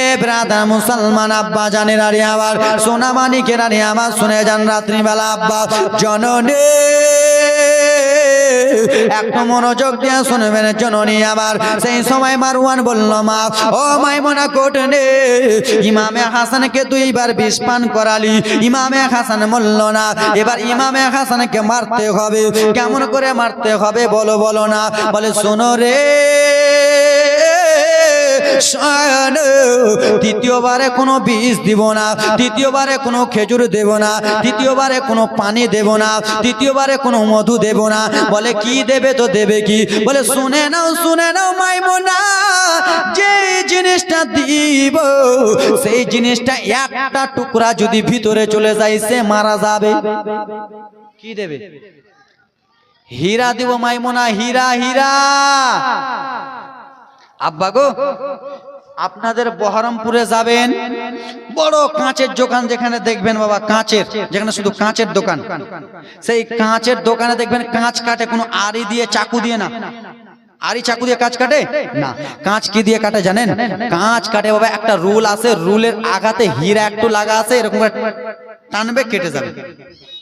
Speaker 1: এ ব্রাদার মুসলমান, আব্বা জানের আরে আবার সোনা মানিকের আরে আমার শুনে যান রাত্রিবেলা আব্বা জননী একটু মনোযোগ দিয়ে শুনবেন জননী আমার। সেই সময় মারওয়ান বলল মা ও মাইমুনা কোটনে, ইমামে হাসানকে 2 বার বিষ পান করালি। ইমামে হাসান বলল না, এবার ইমামে হাসানকে মারতে হবে। কেমন করে মারতে হবে বলো বলো না? বলে শোনো রে, দ্বিতীয়বারে কোনো বিষ দিব না, দ্বিতীয়বারে কোনো খেজুর দেব না, দ্বিতীয়বারে কোনো পানি দেব না, দ্বিতীয়বারে কোনো মধু দেব না। বলে কি দেবে? তো দেবে কি? বলে শুনে নাও মাইমুনা, যে জিনিসটা দিব সেই জিনিসটা একটা টুকরা যদি ভিতরে চলে যায় সে মারা যাবে। কি দেবে? হীরা দিব মাইমুনা, হীরা। হীরা আব্বা গো আপনাদের বহরমপুরে যাবেন, বড় কাঁচের দোকান যেখানে দেখবেন বাবা, কাঁচের, যেখানে শুধু কাঁচের দোকান, সেই কাঁচের দোকানে দেখবেন কাঁচ কাটে কোনো আড়ি দিয়ে চাকু দিয়ে না। আড়ি চাকু দিয়ে কাঁচ কাটে না, কাঁচ কি দিয়ে কাটে জানেন? কাঁচ কাটে বাবা একটা রুল আছে, রুলের আঘাতে হীরা একটু লাগা আছে, এরকম টানবে কেটে যাবে।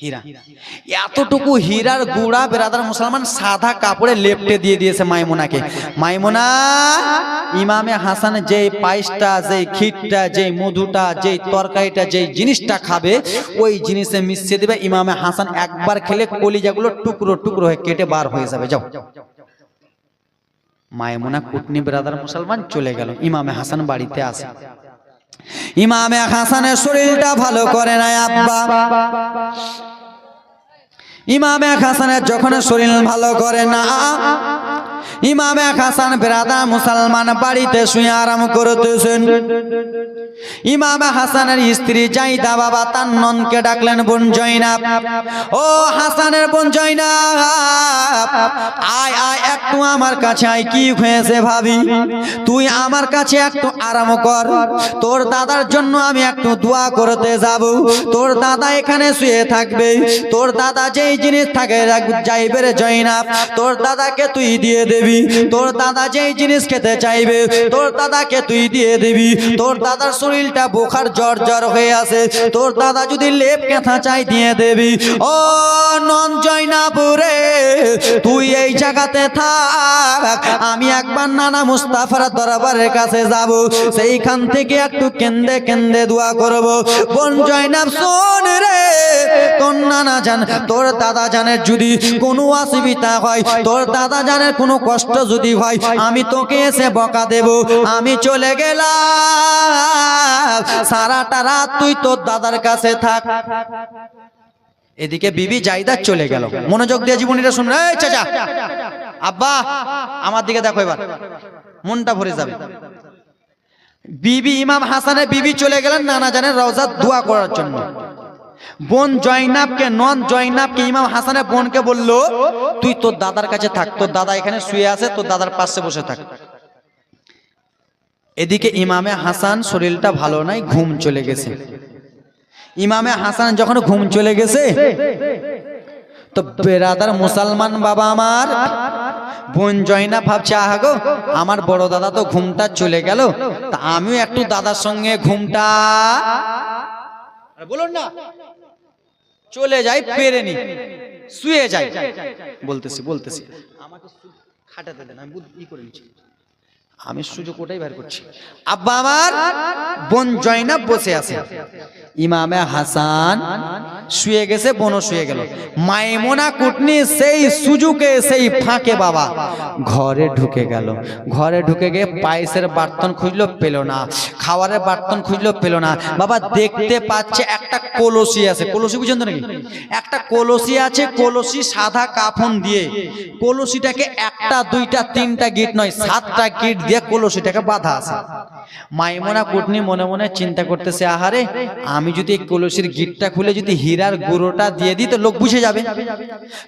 Speaker 1: হীরা। এতটুকু হীরার গুড়া বেরাদার মুসলমান সাদা কাপড়ে লেপটে দিয়ে দিয়েছে মাইমুনাকে। মাইমুনা ইমামে হাসান যেই পায়েসটা, যেই ক্ষীরটা, যেই মধুটা, যেই তরকারিটা, যেই জিনিসটা খাবে ওই জিনিসে মিশিয়ে দেবে। ইমামে হাসান একবার খেলে কলিজাগুলো টুকরো টুকরো হয়ে কেটে বার হয়ে যাবে। যাও। মাইমুনা কুটনি বেরাদার মুসলমান চলে গেল। ইমামে হাসান বাড়িতে আসে। ইমামে হাসানের শরীরটা ভালো করে না আব্বা। ইমামে হাসানের যখন শরীর ভালো করে না, ইমামে হাসান বেরাদার মুসলমান বাড়িতে শুয়ে আরাম করতেছেন। ইমামে হাসানের স্ত্রী জাইদা বাবা তার ননকে ডাকলেন, বোন জয়নাব, ও হাসানের বোন জয়নাব, আয় আয় একটু আমার কাছে আয়। কি হয়েছে ভাবি? তুই আমার কাছে একটু আরাম কর, তোর দাদার জন্য আমি একটু দোয়া করতে যাব। তোর দাদা এখানে শুয়ে থাকবে, তোর দাদা যেই জিনিস থাকে যাইবে রে জয়নাব, তোর দাদাকে তুই দিয়ে দিবি। তোর দাদা যেই জিনিস খেতে চাইবে তোর দাদাকে তুই দিয়ে দিবি। তোর দাদার শরীরটা বোখার জ্বর জ্বর হয়ে আছে, তোর দাদা যদি লেপ কেঁথা চাই দিয়ে দেবি। ও নন জয়নাবুরে, তুই এই জায়গাতে থাক, আমি একবার নানা মুস্তাফার দরবারের কাছে যাব, সেইখান থেকে একটু কেন্দে কেন্দে দোয়া করব। বোন জয়নাব শোন রে, তোর নানা জান, তোর দাদা জানের যদি কোনো অসুবিধা হয়, তোর দাদা জানের কোনো কষ্ট যদি হয়, আমি তোকে এসে বকা দেব। আমি চলে গেলাম, সারাটা রাত তুই তোর দাদার কাছে থাক। এদিকে বিবি জাইদা চলে গেল। মনোযোগ দিয়ে জীবনীটা শুনুন। এই চাচা, আব্বা আমার দিকে দেখো, এবার মনটা ভরে যাবে। বিবি ইমাম হাসানের বিবি চলে গেলেন নানা জানের রওজাত দোয়া করার জন্য। বোন জয়নাবকে, নন জয়নাবকে ইমাম হাসানের বোনকে বলল, তুই তোর দাদার কাছে থাক, তোর দাদা এখানে শুয়ে আছে, তোর দাদার পাশে বসে থাক। এদিকে ইমামে হাসান শরীরটা ভালো নাই, ঘুম চলে গেছে। ইমামে হাসান যখন ঘুম চলে গেছে তো বেরাদার মুসলমান বাবা আমার বোন জয়নাব ভাবছে, আহা গো, আমার বড় দাদা তো ঘুমটা চলে গেল, তা আমিও একটু দাদার সঙ্গে ঘুমটা বলুন না চলে যাই, পেরেনি শুয়ে যাই। বলতেছি আমাকে খাটাতে দেন, আমি ই করে নিচ্ছি, আমি সুযোগ ওটাই বের করছি। আব্বা আমার বোন জয়নাব বসে আছে, ইমামে হাসান শুয়ে গেছে, বোনও শুয়ে গেল। মাইমুনা কুটনি সেই সুযোগে, সেই ফাঁকে বাবা ঘরে ঢুকে গেল। ঘরে ঢুকে গিয়ে পায়েসের বার্তন খুঁজলো, পেল না। খাবারের বার্তন খুঁজলো, পেল না। বাবা দেখতে পাচ্ছে একটা কলসি আছে, কলসি বুঝেন তো নাকি? একটা কলসি আছে, কলসি সাদা কাফন দিয়ে, কলসিটাকে একটা দুইটা তিনটা গিট নয় 7টা গিট দিয়ে কলসিটাকে বাঁধা আছে। মাইমুনা কুটনি মনে মনে চিন্তা করতেছে, আহারে, আমি যদি এই কলসির গিটটা খুলে যদি হীরার গুঁড়োটা দিয়ে দিই তো লোক বুঝে যাবে,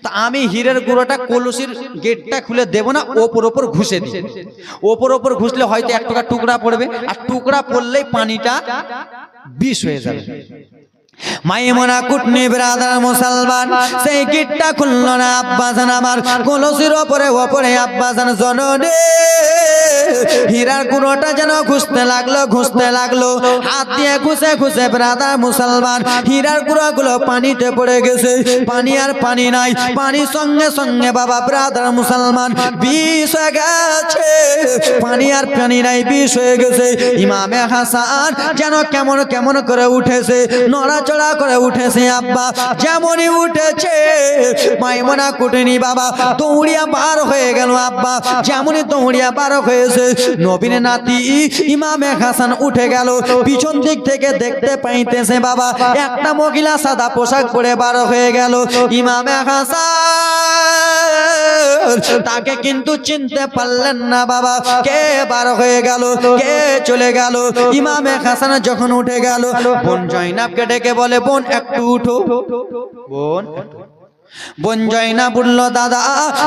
Speaker 1: তা আমি হীরার গুঁড়োটা কলসির গেটটা খুলে দেব না, ওপর ঘুষে দিই। ওপর ঘুষলে হয়তো এক টুকরা টুকরা পড়বে, আর টুকরা পড়লেই পানিটা বিষ হয়ে যাবে। মাইমুনা কুটনি ব্রাদার মুসলমান সেই গিটটা খুললো না। আব্বাজান আমার কলসির ওপরে আব্বাজান জননী হীরার গুঁড়োটা যেন ঘুষতে লাগলো, হাত দিয়ে ঘুষে ব্রাদার মুসলমান হীরার গুঁড়োগুলো পানিতে পড়ে গেছে। পানি আর পানি নাই, পানির সঙ্গে বাবা ব্রাদার মুসলমান বিষ হয়ে গেছে। পানি আর পানি নাই, বিষ হয়ে গেছে। ইমামে হাসান যেন কেমন করে উঠেছে, নড়াচড়া করে উঠেছে। আব্বা যেমনই উঠেছে মাইমুনা কুটনি বাবা দৌড়িয়া বার হয়ে গেল। আব্বা যেমনই দৌড়িয়া বার হয়েছে, নবীর নাতি ইমামে হাসান উঠে গেল। পিছন দিক থেকে দেখতে পাইতেছে বাবা একটা মহিলা সাদা পোশাক পরে বার হয়ে গেল। ইমামে হাসান তাকে কিন্তু চিনতে পারলেন না বাবা, কে বার হয়ে গেল, কে চলে গেল। ইমামে হাসান যখন উঠে গেল, বোন জয়নাবকে ডেকে বলে, বোন একটু উঠো। বোন জয়নাব বলল, দাদা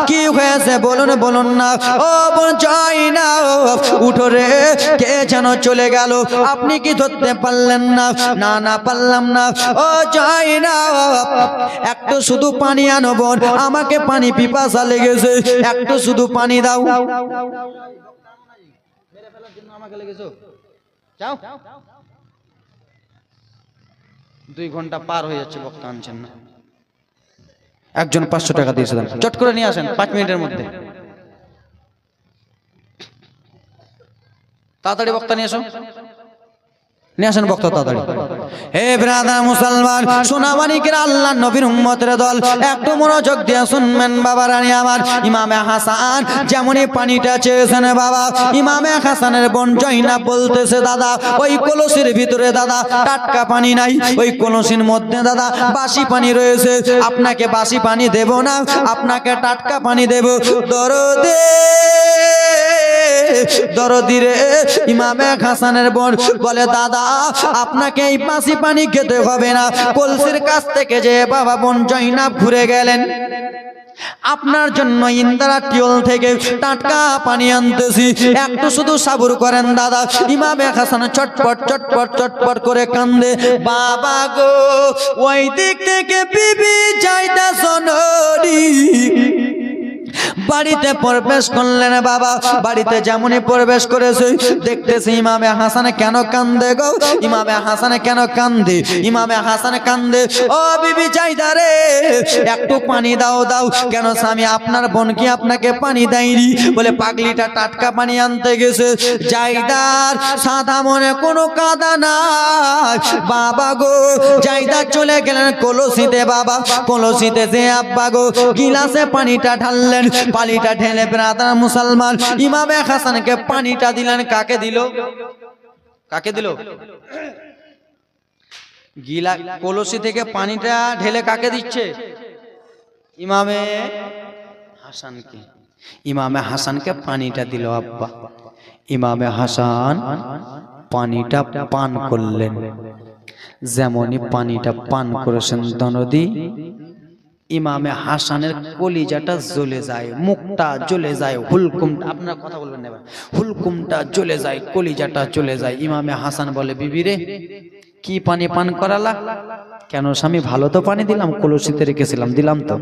Speaker 1: কি হয়েছে বলুন না। ও বোন জয়নাব উঠো রে, কে যেন চলে গেল, আপনি কি ধরতে পারলেন না? না পারলাম না। ও জয়নাব একটু শুধু পানি আনো বোন, আমাকে পানি পিপাসা লেগেছে, একটু শুধু পানি দাও। মেরে ফেলার জন্য আমাকে লেগেছো, যাও। 2 ঘন্টা পার হয়ে যাচ্ছে, বক্তা আনছেন না। একজন 500 টাকা দিয়েছিলেন, চট করে নিয়ে আসেন 5 মিনিটের মধ্যে। তাড়াতাড়ি বক্তা নিয়ে আসো, নিয়ে আসেন বক্তা তাড়াতাড়ি। হে ব্রাদার মুসলমান, সোনামানিকের আল্লাহ নবীর উম্মতের দল, একটু মনোযোগ দিয়ে শুনবেন বাবা রানী আমার। ইমামে হাসান যেমনই পানিটা চেয়েছেন বাবা, ইমামে হাসানের বোন জয়নাব বলতেছে দাদা ওই কলসির ভিতরে দাদা টাটকা পানি নাই, ওই কলসির মধ্যে দাদা বাসি পানি রয়েছে, আপনাকে বাসি পানি দেব না, আপনাকে টাটকা পানি দেব। দরদি রে, ইমামে হাসানের বোন বলে দাদা আপনাকে এই বাসি পানি খেতে হবে না। কলসির কাছ থেকে যে বাবা বোন জয়নাব ঘুরে গেলেন, আপনার জন্য ইন্দিরা টিউল থেকে টাটকা পানি আনতেছি, একটু শুধু সাবুর করেন দাদা। ইমামে হাসান চটপট চটপট চটপট করে কান্দে, বাবা গো ওই দিক থেকে বিবি যাইতা সোনরি বাড়িতে প্রবেশ করলেন বাবা। বাড়িতে যেমনই প্রবেশ করেছে দেখতেছি ইমামে হাসান কেন কান্দে গো, ইমামে হাসান কেন কান্দে, ইমামে হাসান কান্দে ও বিবি জাইদা রে একটু পানি দাও দাও। কেন স্বামী আপনার বোন কি আপনাকে পানি দেয়নি? বলে পাগলিটা টাটকা পানি আনতে গেছে। জাইদার সাদা মনে কোনো কাদা নাই বাবা গো। জাইদা চলে গেলেন কলসিতে বাবা, কলসিতে যে আব্বা গো গিলাসে পানিটা ঢাললেন, পানিটা ঢেলে ব্রাদার মুসলমান ইমামে হাসানকে পানিটা দিলেন। কাকে দিল? কাকে দিল? গিলা কলসি থেকে পানিটা ঢেলে কাকে দিচ্ছে? ইমামে হাসানকে। ইমামে হাসানকে পানিটা দিল আব্বা। ইমামে হাসান পানিটা পান করলেন। যেমনই পানিটা পান করেছেন দনদি ইমামে হাসানের কলিজাটা জ্বলে যায়, মুখটা জ্বলে যায়, হুলকুমটা, আপনার কথা বলবেন না, হুলকুমটা জ্বলে যায়, কলিজাটা জ্বলে যায়। ইমামে হাসান বলে বিবি রে কি পানি পান করালা? কেন স্বামী ভালো তো পানি দিলাম, কলসিতে রেখেছিলাম, দিলাম তো।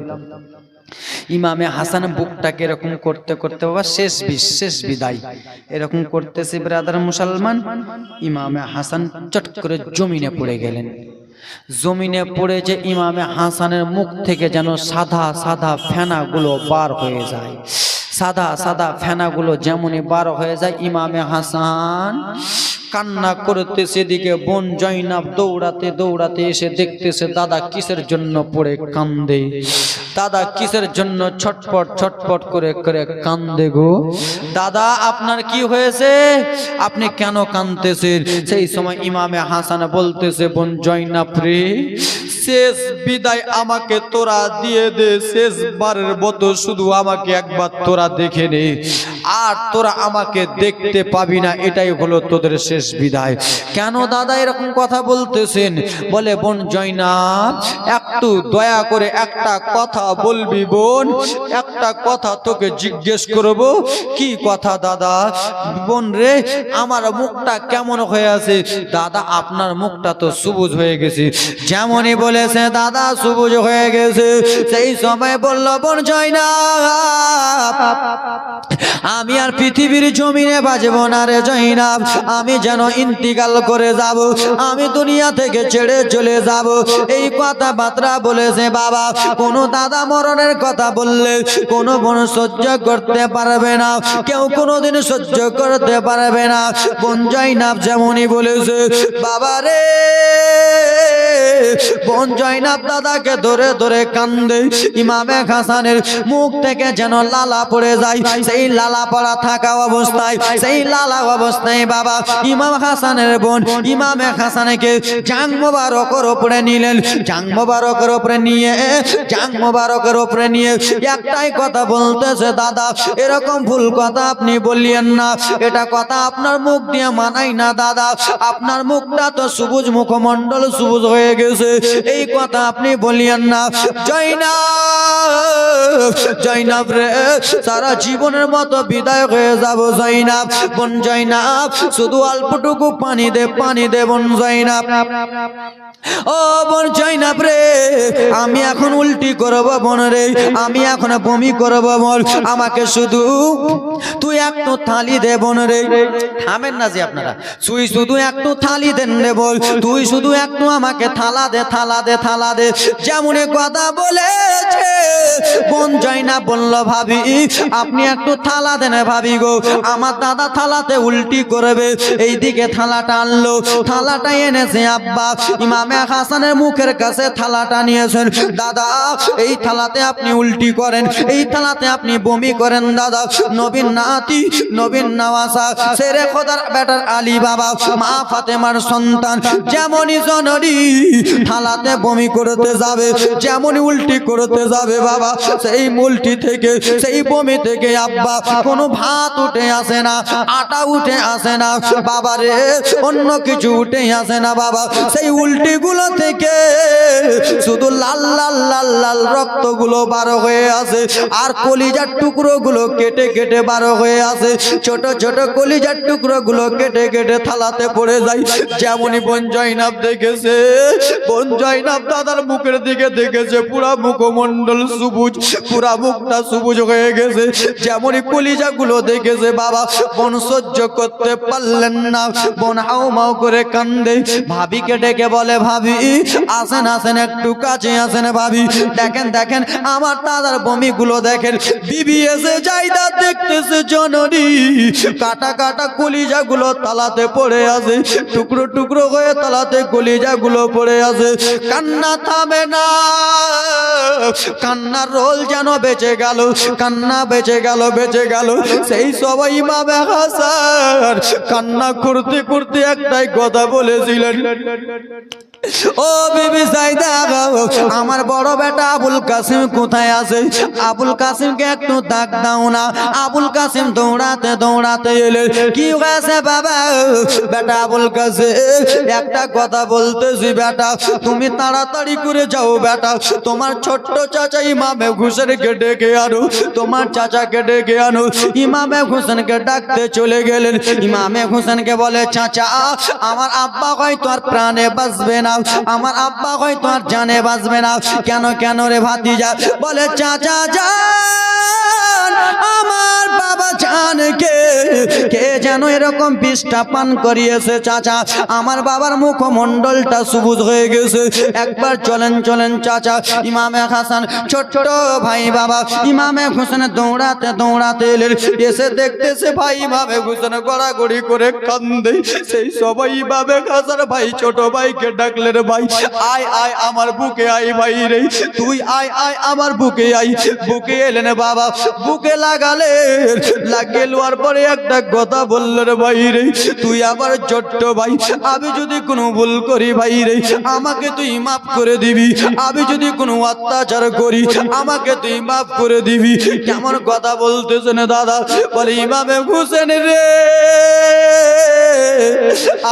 Speaker 1: ইমামে হাসান বুকটাকে এরকম করতে করতে বাবা শেষ বিদায় এরকম করতেছে ব্রাদার মুসলমান। ইমামে হাসান চট করে জমিনে পড়ে গেলেন। জমিনে পড়ে যে ইমামে হাসানের মুখ থেকে যেন সাদা সাদা ফেনাগুলো বার হয়ে যায়, সাদা সাদা ফেনাগুলো যেমনই বার হয়ে যায় ইমামে হাসান কান্না করতেছে। এদিকে বোন জয়নাব দৌড়াতে দৌড়াতে এসে দেখতেছে দাদা কিসের জন্য পড়ে কান্দে, দাদা কিসের জন্য ছটপট ছটপট করে করে কান্দে গো। দাদা আপনার কি হয়েছে, আপনি কেন কাঁদতেছেন? সেই সময় ইমামে হাসান বলতেছে বোন জয়নাব রে শেষ বিদায় আমাকে তোরা দিয়ে দে, শেষবারের মতো শুধু আমাকে একবার তোরা দেখে নে, আর তোরা আমাকে দেখতে পাবি না, এটাই হলো তোদের শেষ বিদায়। কেন দাদা এরকম কথা বলতেছেন? বলে বোন জয়নাব একটু দয়া করে একটা কথা বলবি বোন, একটা কথা তোকে জিজ্ঞেস করব। কি কথা দাদা? বোন রে আমার মুখটা কেমন হয়ে আছে? দাদা আপনার মুখটা তো সবুজ হয়ে গেছে। যেমনই বলেছে দাদা সবুজ হয়ে গেছে, সেই সময় বলল বোন জয়নাব আমি আর পৃথিবীর জমিনে বাজব না রে জয়নাব, আমি যেন ইন্তিকাল করে যাব, আমি দুনিয়া থেকে ছেড়ে চলে যাব। এই কথাবার্তা বলেছে বাবা। কোনো দাদা মরণের কথা বললে কোনো বোন সহ্য করতে পারবে না, কেউ কোনোদিন সহ্য করতে পারবে না। বোন জয়নাব যেমনই বলেছে বাবা রে, বোন জয়নাব দাদাকে ধরে ধরে কান্দে। ইমামে হাসানের মুখ থেকে যেন লালা পড়ে যায়, সেই লালা পড়া থাকা অবস্থায়, সেই লালা অবস্থায় বাবা ইমাম হাসানের বোন ইমামে হাসানকে জাং মোবারকের উপরে নিলেন। জাং মোবারকের উপরে নিয়ে জাং মোবারকের উপরে নিয়ে একটাই কথা বলতেছে দাদা এরকম ভুল কথা আপনি বললেন না, এটা কথা আপনার মুখ দিয়ে মানাই না দাদা, আপনার মুখটা তো সবুজ, মুখমণ্ডল সবুজ হয়ে গেছে, এই কথা আপনি বলিয়েন না। জয়নাব জয়নাব রে সারা জীবনের মতো বিদায় হয়ে যাব জয়নাব। বোন জয়নাব শুধু অল্পটুকু পানি দে বোন জয়নাব। ও বোন জয়নাব রে আমি এখন উল্টি করব বোন রে, আমি এখন বমি করব বোন, আমাকে শুধু তুই একটু থালি দে বোন রে। থামেন না যে আপনারা, তুই শুধু একটু থালি দেন রে বল, তুই শুধু একটু আমাকে থালা দে থালা দে থালা দে। যেমনই কথা বলেছে বোন জয়না বলল ভাবি আপনি একটু থালা দেন ভাবি গো, আমার দাদা থালাতে উল্টি করবে। এইদিকে থালাটা আনলো, থালাটা এনেছে আব্বা ইমামে হাসানের মুখের কাছে থালাটা নিয়েছেন। দাদা এই থালাতে আপনি উল্টি করেন, এই থালাতে আপনি বমি করেন দাদা। নবীন নাতি নবীন নওয়াসা শেরে খোদার বেটার আলী বাবা মা ফাতেমার সন্তান যেমনই জননী থালাতে বমি করতে যাবে, যেমনই উল্টি করতে যাবে বাবা, সেই উল্টি থেকে সেই বমি থেকে আব্বা কোনো ভাত উঠে আসে না, আটা উঠে আসে না বাবা রে, অন্য কিছু উঠে আসে না বাবা। সেই উল্টি গুলো থেকে শুধু লাল লাল লাল লাল রক্ত গুলো বার হয়ে আসে, আর কলিজার টুকরো গুলো কেটে কেটে বার হয়ে আসে। ছোট ছোট কলিজার টুকরো গুলো কেটে কেটে থালাতে পড়ে যায়। যেমনই বোন জয়নাব দেখেছে, বোন জয়নাব দাদার মুখের দিকে দেখেছে, পুরা মুখমণ্ডল সবুজ, পুরা মুখটা সবুজ হয়ে গেছে। যেমনই কলিজা গুলো দেখেছে বাবা বোন সহ্য করতে পারলেন না, বোন হাউ মাউ করে কান্দে। ভাবিকে ডেকে বলে ভাবি আসেন আসেন একটু কাছে আসেন ভাবি, দেখেন দেখেন আমার দাদার বমি গুলো দেখেন। বিবি এসে যাইদা দেখতেছে জননী কাটা কাটা কলিজা গুলো তালাতে পড়ে আছে, টুকরো টুকরো হয়ে তালাতে কলিজা গুলো পড়ে আছে। কান্না থামে না, কান্নার রোল যেন বেঁচে গেল, কান্না বেঁচে গেল বেঁচে গেল। সেই সবাই ইমামে হাসান কান্না করতে করতে একটাই কথা বলেছিলেন, ও বিবি সাইদা আমার বড় বেটা আবুল কাসিম কোথায় আছে? আবুল কাসিমকে একটু ডাক দাও না। আবুল কাসিম দৌড়াতে দৌড়াতে এলে, কি হয়েছে বাবা? বেটা আবুল কাসিম একটা কথা বলতেছি বেটা, তুমি তাড়াতাড়ি করে যাও বেটা, তোমার ছোট্ট চাচা ইমামে হোসেনকে ডেকে আনো, তোমার চাচাকে ডেকে আনো। ইমামে হোসেনকে ডাকতে চলে গেলেন। ইমামে হোসেনকে বলে চাচা আমার আব্বা হয়তো আর প্রাণে বাঁচবে না, আমার আব্বা হয়তো আর জানে বাঁচবে না। কেন কেন রে ভাতিজা? বলে চাচা জান আমার বাবা জানকে কে যেন এরকম বিষটা পান করিয়েছে চাচা, আমার বাবার মুখমণ্ডলটা সবুজ হয়ে গেছে। একবার চলেন চলেন চাচা। ইমামে হাসান ছোট্ট ভাই বাবা ইমামে হোসেন দৌড়াতে দৌড়াতে এলেন, এসে দেখতেছে ভাই ইমামে হোসেন গড়াগড়ি করে কান্দে। সেই সবাই ইমামে হাসান ভাই ছোট ভাইকে ডাকলেন, ভাই আয় আয় আমার বুকে আয় ভাই রে, তুই আয় আয় আমার বুকে আয়। বুকে এলেন বাবা, বুকে লাগালে লাগিয়ে লোয়ার পরে একটা কথা বললেন, ভাই রে তুই আবার ছোট্ট ভাই, আমি যদি কোনো ভুল করি ভাই রে আমাকে তুই মাফ করে দিবি, আমি যদি কোনো অত্যাচার করি আমাকে তুই মাফ করে দিবি। কেমন কথা বলতেছেন দাদা? বলে ইমামে হোসেন রে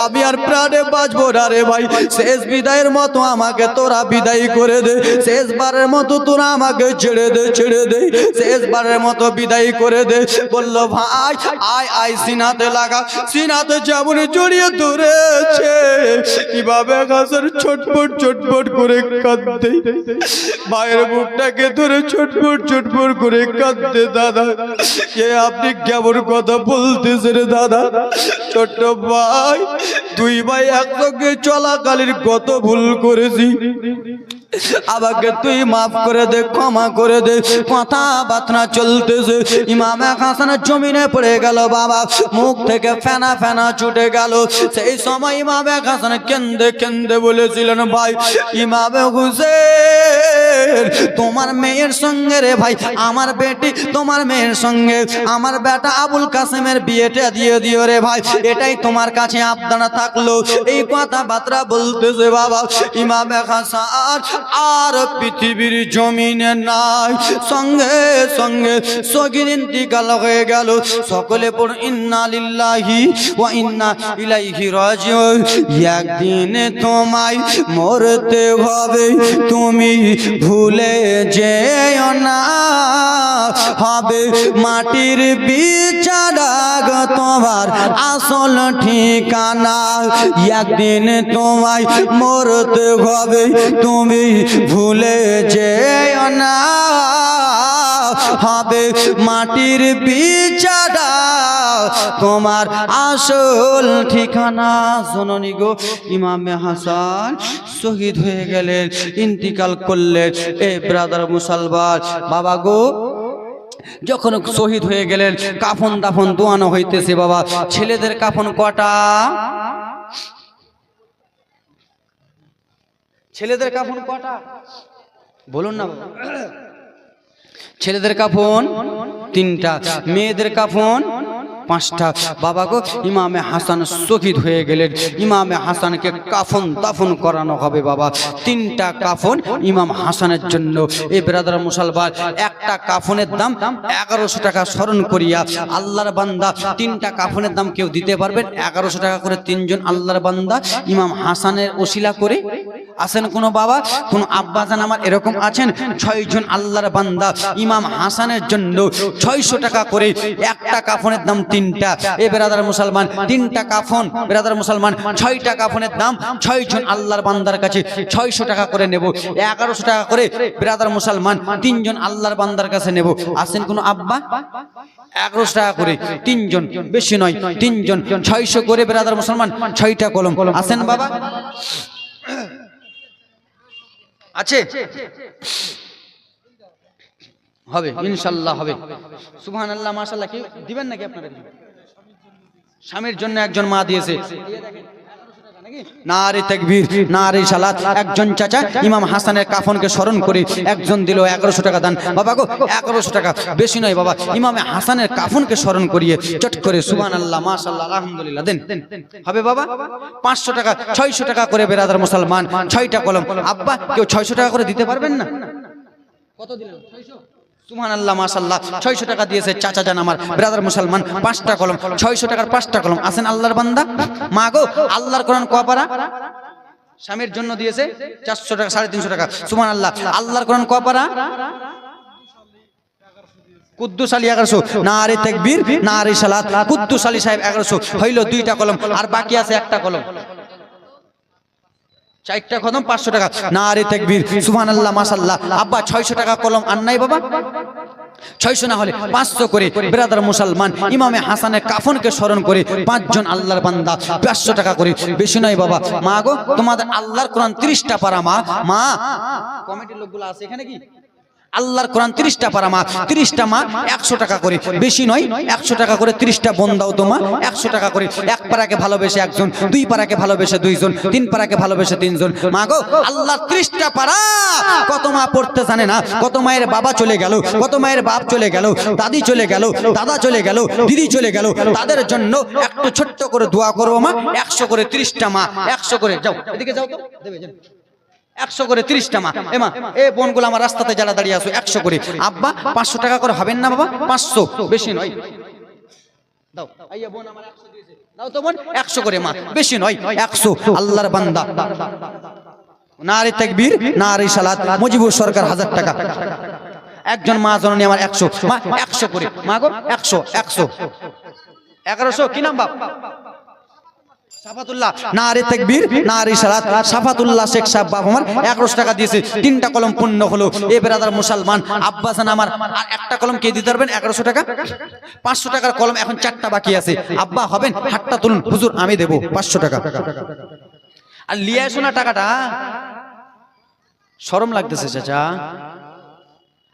Speaker 1: আমি আর প্রাণে বাঁচবো না রে ভাই, শেষ বিদায়ের মতো আমাকে তোরা বিদায় করে দে, শেষবারের মতো তোরা আমাকে ছেড়ে দে ছেড়ে দে, শেষবারের মতো বিদায় করে দে। বললো ভাই আয় আয় সিনাতে লাগা। সিনাতে যেমন জড়িয়ে ধরেছে কিভাবে হাসান ছটফট ছটফট করে কাঁদতে, মায়ের বুকটাকে ধরে ছটফট ছটফট করে কাঁদতে। দাদা এ আপনি কেমন কথা বলতেছেন দাদা? ছোট্ট ভাই দুই ভাই একসঙ্গে চলাকালীন কত ভুল করেছি, আমাকে তুই মাফ করে দে, ক্ষমা করে দে। কথাবার্তা চলতেছে, ইমামে হাসানের জমিনে পড়ে গেল বাবা, মুখ থেকে ফেনা ফেনা ছুটে গেল। সেই সময় ইমামে হাসান কেন্দে কেন্দে বলেছিলেন, ভাই ইমামে হোসেন তোমার মেয়ের সঙ্গে রে ভাই আমার বেটি, তোমার মেয়ের সঙ্গে আমার বেটা আবুল কাসেমের বিয়েটা দিয়ে দিও রে ভাই, এটাই তোমার কাছে আবদার থাকলো। এই কথাবার্তা বলতেছে বাবা, ইমামে হাসান আর পৃথিবীর জমিনে নাই। সঙ্গে সঙ্গে সগীর ইন্তিকাল হয়ে গেল। সকলে পড় ইন্না লিল্লাহি ওয়া ইন্না ইলাইহি রাজিউন। একদিন তোমায় মরতে হবে, তুমি ভুলে যেও না, হবে মাটির বিছানা তোমার আসল ঠিকানা। একদিন তোমায় মরতে হবে, তুমি ভুলে যেও না, হবে মাটির বিছানা তোমার আসল ঠিকানা। জননী গো, ইমামে হাসান শহীদ হয়ে গেলেন, ইন্তিকাল করলেন। এ ব্রাদার মুসলমান বাবা গো, যখন শহীদ হয়ে গেলেন কাফন দাফন দোয়ানো হইতেছে। বাবা ছেলেদের কাফন কটা? ছেলেদের কাফন কটা বলুন না। ছেলেদের কাফন 3টা, মেয়েদের কাফন 5টা। বাবা গো, ইমামে হাসান শহীদ হয়ে গেলেন, ইমামে হাসানকে কাফন দাফন করানো হবে। বাবা 3টা কাফন ইমাম হাসানের জন্য। এই ব্রাদার মুসলমান, একটা কাফনের দাম 1100 টাকা। স্মরণ করিয়া আল্লাহর বান্দা 3টা কাফনের দাম কেউ দিতে পারবেন? 1100 টাকা করে 3জন আল্লাহর বান্দা ইমাম হাসানের ওসিলা করে। আছেন কোনো বাবা, কোন আব্বাজান আমার এরকম আছেন? 6 জন আল্লাহর বান্দা ইমাম হাসানের জন্য 600 টাকা করে, একটা কাফনের দাম 3টা। এ ব্রাদার মুসলমান, 3টা কাফন ব্রাদার মুসলমান, 6টা কাফনের দাম 6 জন আল্লাহর বান্দার কাছে 600 টাকা করে নেব। 1100 টাকা করে ব্রাদার মুসলমান 3 জন আল্লাহর বান্দার কাছে নেব। আছেন কোন আব্বা? 1100 টাকা করে 3 জন, বেশি নয় 3 জন, 600 করে ব্রাদার মুসলমান 6টা কলম। আছেন বাবা? আছে? হবে ইনশাআল্লাহ, হবে। সুবহানাল্লাহ, মাশাআল্লাহ। কি দিবেন নাকি আপনারা? স্বামীর জন্য একজন মা দিয়েছে। নারে তাকবীর, নারে সালাত। একজন চাচা ইমাম হাসানের কাফনকে স্মরণ করে একজন দিল 1100 টাকা দান। বাবা গো, 1100 টাকা বেশি নয় বাবা, ইমামে হাসানের কাফনকে স্মরণ করিয়ে চট করে সুবহানাল্লাহ, মাশাআল্লাহ, আলহামদুলিল্লাহ দেন। হবে বাবা? 500 টাকা, 600 টাকা করে ব্রাদার মুসলমান 6টা কলম। আব্বা কেউ 600 টাকা করে দিতে পারবেন না? কত দিলেন? 600। সুবহানাল্লাহ, মাশাআল্লাহ। 600 টাকা দিয়েছে চাচা জান আমার ব্রাদার মুসলমান, 5টা কলম। 600 টাকার 5টা কলম। আছেন আল্লাহর বান্দা? মা গো, আল্লাহর কোরআন কপারা স্বামীর জন্য দিয়েছে 400 টাকা, 350 টাকা। সুবহানাল্লাহ। আল্লাহর কোরআন কপারা কুদ্দুস আলী 1100। নারে তাকবীর, নারে সালাত। কুদ্দুস আলী সাহেব 1100 হইল 2টা কলম, আর বাকি আছে একটা কলম। 4টা কলম 500 টাকা। নারে তাকবীর, সুবহানাল্লাহ, মাশাআল্লাহ। আব্বা 600 টাকা কলম আর নাই বাবা? 600 না হলে 500 করে ব্রাদার মুসলমান ইমামে হাসানের কাফনকে স্মরণ করে 5 জন আল্লাহর বান্দা 500 টাকা করে, বেশি নয় বাবা। মা গো, তোমাদের আল্লাহর কোরআন 30টা পারা। মা কমিটির লোকগুলো আছে এখানে কি? আল্লাহর কোরআন 30টা পারা মা, 30টা মা 100 টাকা করে, বেশি নয় 100 টাকা করে 30টা বোন দাও তোমা, 100 টাকা করে। 1 পারাকে ভালোবেসে 1 জন, 2 পারাকে ভালোবেসে 2 জন, 3 পারাকে ভালোবেসে 3 জন। মা গো, আল্লাহর 30টা পারা। কত মা পড়তে জানে না, কত মায়ের বাবা চলে গেল, কত মায়ের বাপ চলে গেল, দাদি চলে গেল, দাদা চলে গেল, দিদি চলে গেল। তাদের জন্য একটু ছোট্ট করে দোয়া করবো মা। 100 করে 30টা মা, 100 করে। যাও এদিকে যাও তো, দেবে যান। 100 করে 30টা মা। এমা এ বোনগুলো আমার রাস্তাতে যারা দাঁড়িয়ে আছো 100 করে। আব্বা 500 টাকা করে হবেন না বাবা? 500, বেশি নয়। দাও আইয়া বোন আমার 100 দিয়েছে, দাও তো বোন 100 করে মা, বেশি নয় 100। আল্লাহর বান্দা। নারে তাকবীর, নারে সালাত। মুজিবুর সরকার 1000 টাকা। একজন মা জননী আমার 100 মা, 100 করে। মা গো 100, 100, 1100। কি নাম বাপ? সাফাতুল্লাহ। নারে তাকবীর, নারে সালাত। সাফাতুল্লাহ শেখ সাহেব বাপ আমার 1100 টাকা দিয়েছে। 3টা কলম পূর্ণ হলো। এ ব্রাদার মুসলমান, আব্বাসান আমার আর একটা কলম কে দিতে পারবেন? 1100 টাকা। 500 টাকার কলম এখন 4টা বাকি আছে। আব্বা হবেন? হাতটা তুলুন, হুজুর আমি দেব 500 টাকা। আর লিয়ে আসো না টাকাটা, শরম লাগতেছে চাচা।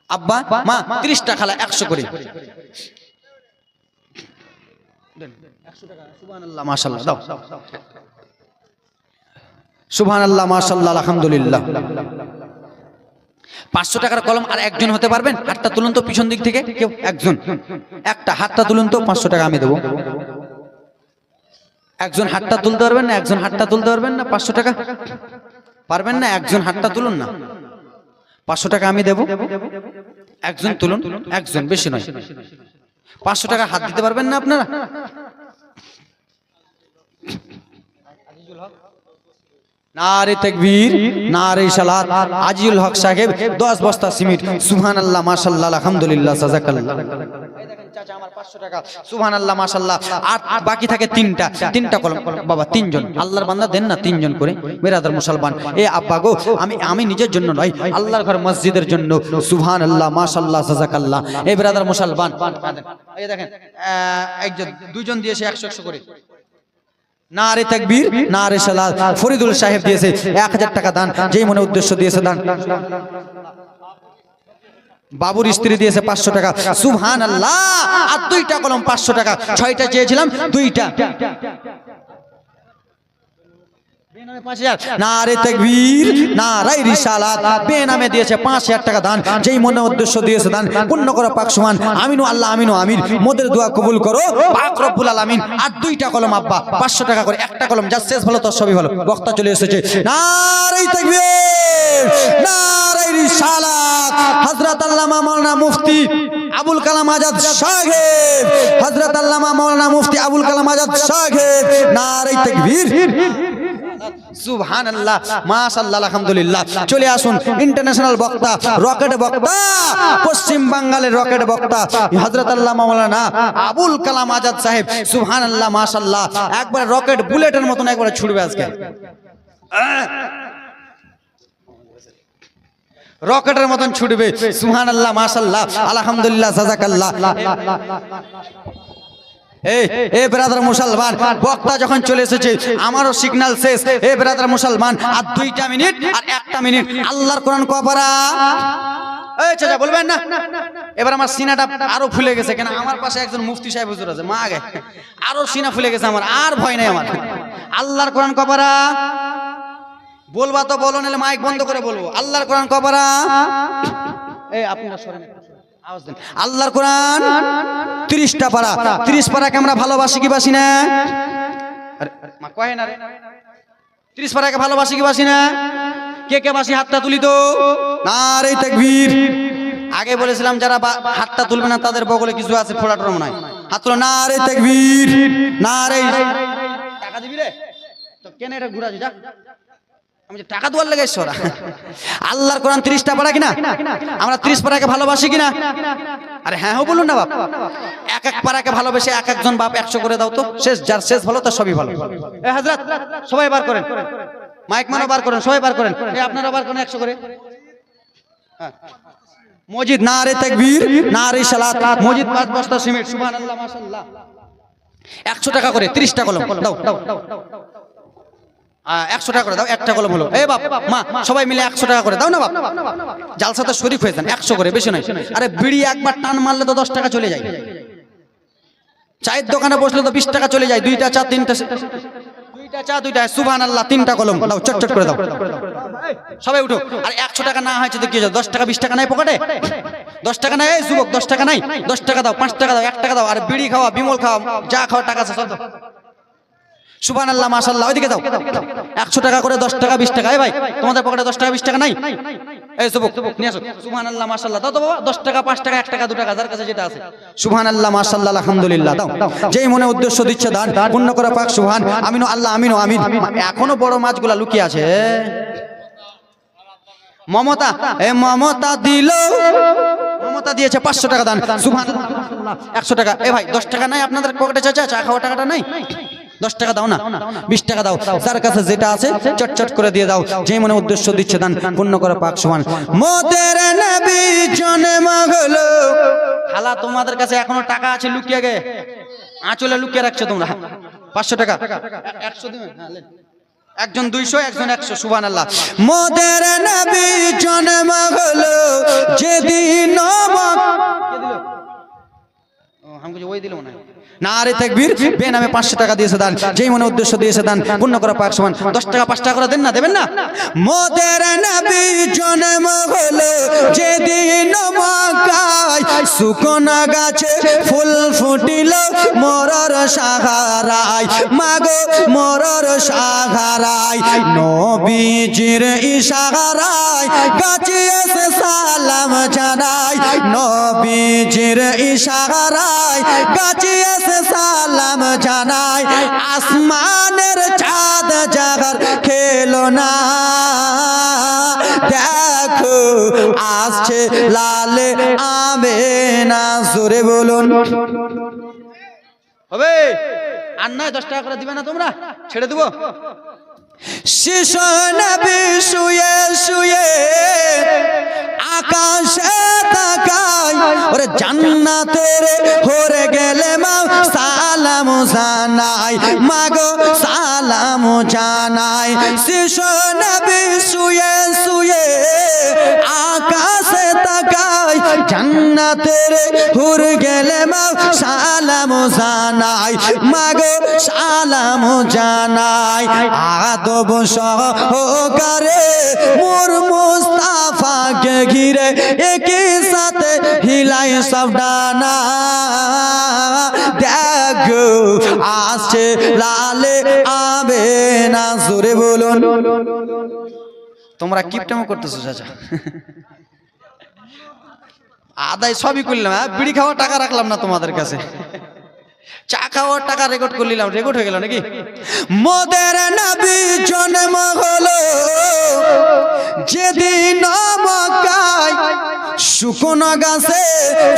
Speaker 1: আব্বা মা 30 টাকা 100 করে। সুবহানাল্লাহ, মাশাআল্লাহ। দাও সুবহানাল্লাহ, মাশাআল্লাহ, আলহামদুলিল্লাহ। 500 টাকার কলম আর একজন হতে পারবেন? হাতটা তুলুন তো পিছন দিক থেকে কেউ একজন। একটা হাতটা তুলুন তো, 500 টাকা আমি দেবো। একজন হাতটা তুলতে পারবেন না? একজন হাতটা তুলতে পারবেন না? 500 টাকা পারবেন না? একজন হাতটা তুলুন না, 500 টাকা আমি দেবো। একজন তুলুন, একজন, বেশি নয়। 500 টাকা হাত দিতে পারবেন না আপনারা? নারে তাকবীর, নারে সালাত। আজিজুল হক সাহেব 10 বস্তা সিমেন্ট। সুবহানাল্লাহ, মাশাআল্লাহ, আলহামদুলিল্লাহ, জাযাকাল্লাহ। চাচা আমার 500 টাকা সুবহানাল্লাহ মাশাআল্লাহ আর বাকি থাকে তিনটা কলম বাবা তিনজন আল্লাহর বান্দা দেন না তিনজন করে বিরাদার মুসলমান এ আব্বা গো আমি নিজের জন্য নয় আল্লাহর ঘর মসজিদের জন্য সুবহানাল্লাহ মাশাআল্লাহ জাযাকাল্লাহ এ বিরাদার মুসলমান এই দেখেন একজন দুইজন দিয়েছে 100 করে নারে তাকবীর নারে সালাত ফরিদুল সাহেব দিয়েছে 1000 টাকা দান যেই মনে উদ্দেশ্য দিয়েছে দান বাবুর স্ত্রী দিয়েছে 500 টাকা সুবহানাল্লাহ আর দুইটা কলম 500 টাকা 6টা চেয়েছিলাম দুইটা বেনামে 5000 নারে তাকবীর নারে রিসালাত বেনামে দিয়েছে 5000 টাকা দান যেই মনে উদ্দেশ্য দিয়েছে দান পূর্ণ করো পাক সুবহান আমিনু আল্লাহ আমিনু আমিন মোদের দোয়া কবুল করো পাক রব্বুল আলামিন আর দুইটা কলম আব্বা 500 টাকা করে একটা কলম যা শেষ ভালো তো সবই ভালো বক্তা চলে এসেছে নারে তাকবীর নারে রিসালাত হযরত আল্লামা মাওলানা মুফতি আবুল কালাম আজাদ সাহেব হযরত আল্লামা মাওলানা মুফতি আবুল কালাম আজাদ সাহেব নারে তাকবীর সুবহানাল্লাহ মাশাআল্লাহ আলহামদুলিল্লাহ চলে আসুন ইন্টারন্যাশনাল বক্তা রকেট বক্তা পশ্চিম বাঙ্গালের রকেট বক্তা হযরত আল্লামা মাওলানা আবুল কালাম আজাদ সাহেব সুবহানাল্লাহ মাশাআল্লাহ একবার রকেট বুলেটের মতন একবার ছুটবে আজকে রকেটের মতন ছুটবে সুবহানাল্লাহ মাশাআল্লাহ আলহামদুলিল্লাহ জাযাকাল্লাহ এ ব্রাদার মুসলমান বক্তা যখন চলে এসেছে আমারও সিগন্যাল শেষ এ ব্রাদার মুসলমান আর 2টা মিনিট আর 1টা মিনিট আল্লাহর কোরআন কপারা এই চাচা বলবেন না এবার আমার সিনাটা আরো ফুলে গেছে কেন আমার পাশে একজন মুফতি সাহেব হুজুর আছে মা আগে আরো সিনা ফুলে গেছে আমার আর ভয় নাই আমার আল্লাহর কোরআন কপারা বলবা তো বলো নাহলে মাইক বন্ধ করে বলবো আল্লাহর কোরআন কপারা এই আপনারা সরেন আওয়াজ দেন আল্লাহর কোরআন 30টা পারা 30 পারাকে আমরা ভালোবাসি কি বাসি না আরে মা কয় না রে 30 পারাকে ভালোবাসি কি বাসি না কে কে বাসি হাতটা তুলি তো নারে তাকবীর আগে বলেছিলাম যারা হাতটা তুলবে না তাদের বগলে কিছু আছে ফোড়াটোর মনে হয় হাত তুলো নারে তাকবীর নারে টাকা দিবি রে তো কেন এটা ঘুরাছি যা আমি যে টাকা দেওয়ার লাগে সরা আল্লাহর কোরআন 30টা পারা কিনা আমরা 30 পারাকে ভালোবাসি কিনা আরে হ্যাঁ বলুন না বাপ এক এক পারাকে ভালোবেসে এক একজন বাপ 100 করে দাও তো শেষ যার শেষ ভালো তার সবই ভালো এ হযরত সবাই বার করেন মাইক মানো বার করেন সবাই বার করেন এই আপনারা বার করেন 100 করে হ্যাঁ মসজিদ নারে তাকবীর নারে সালাত মসজিদ 5 বস্তা সিমেন্ট সুবহানাল্লাহ মাশাআল্লাহ 100 টাকা করে 30টা কলম দাও দাও 100 টাকা করে দাও একটা কলম হলো এই বাপ মা সবাই মিলে 100 টাকা করে দাও না বাপ জালসাতে শরীক হয়ে যান 100 করে বেশি নয় আরে বিড়ি একবার টান মারলে তো 10 টাকা চলে যায় চায়ের দোকানে বসলে তো 20 টাকা চলে যায় দুইটা চা তিনটা দুইটা চা দুইটা সুবহানাল্লাহ 3টা কলম দাও চটচট করে দাও সবাই উঠো আর 100 টাকা না হয়েছে তো কি 10 টাকা 20 টাকা নাই পকেটে 10 টাকা নাই এই যুবক 10 টাকা নাই 10 টাকা দাও 5 টাকা দাও 1 টাকা দাও আর বিড়ি খাওয়া বিমল খাওয়া যা খাওয়া টাকা আছে সব দাও সুবহানাল্লাহ মাশাআল্লাহ ওইদিকে দাও 100 টাকা করে 10 টাকা 20 টাকা এই ভাই তোমাদের পকেটে 10 টাকা 20 টাকা নাই এই যুবক নিয়ে আসো সুবহানাল্লাহ মাশাআল্লাহ দাও তো বাবা 10 টাকা 5 টাকা 1 টাকা 2 টাকা যার কাছে যেটা আছে সুবহানাল্লাহ মাশাআল্লাহ আলহামদুলিল্লাহ দাও যেই মনে উদ্দেশ্য দিচ্ছে দান পূর্ণ করে পাক সুবহান আমিনু আল্লাহ আমিনু আমিন এখনো বড় মাছগুলা লুকিয়ে আছে মমতা এ মমতা দিল মমতা দিয়েছে 500 টাকা দান সুবহানাল্লাহ 100 টাকা এই ভাই 10 টাকা নাই আপনাদের পকেটে চাচা চা খাওয়া টাকাটা নাই 10 টাকা দাও না 20 টাকা দাও যার কাছে যেটা আছে চটচট করে দিয়ে দাও যে মনে উদ্দেশ্য দিচ্ছে দান পূর্ণ করে পাক সুবহান মোদের নবী জন্ম হলো খালা তোমাদের কাছে এখনো টাকা আছে লুকিয়ে গে আঁচলে লুকিয়ে রাখছো তোমরা 500 টাকা 100 দিবেন হ্যাঁ একজন 200 একজন 100 সুবহানাল্লাহ মোদের নবী জন্ম হলো যেদিন কে দিল हमको जो वही दिलो ना नारे तकबीर बेनामे 500 টাকা দিয়েছে দান যেই মনে উদ্দেশ্য দিয়েছে দান পূর্ণ করে পাক সুবহান 10 টাকা 5 টাকা করে দেন না দেবেন না মোদের নবী জন্ম হলো যেদিন মক্কায় শুকনা গাছে ফুল ফুটিল মরর সাহারায় মাগো মরর সাহারায় নবীজির ইশারায় গাছে এসে সালাম জানাই নবীজির ইশারায় গাছে এসে সালাম জানাই আসমানের চাঁদ জাগার খেলো না দেখো আসছে লালে আমেনা, জোরে বলুন হবে। আর নয় 10 টাকা করে দিবে না তোমরা, ছেড়ে দেবো। শিশু নবী শুয়ে শুয়ে আকাশে তাকায়, ওরে জান্নাতের হরে গেলে মা সালাম জানাই, মাগো সালাম জানাই। শিশু নবী শুয়ে শুয়ে আকাশে তাকায়, জান্নাতের হুরে গেলে মা সালাম জানাই, মাগো সালাম জানাই। আদব সহকারে মোর মুস্তাফাকে ঘিরে একই সাথে হিলাই সব ডানা, দেখো আসছে লালে আমেনা, জোরে বলুন। তোমরা কিপটেমো করতেছো চাচা, আদায় সবই করলাম, বিড়ি খাওয়ার টাকা রাখলাম না তোমাদের কাছে, চা খাওয়ার টাকা রেকর্ড করে নিলাম, রেকর্ড হয়ে গেল নাকি? মোদের নবী জন্ম হলো যেদিন মক্কায়, শুকনো গাছে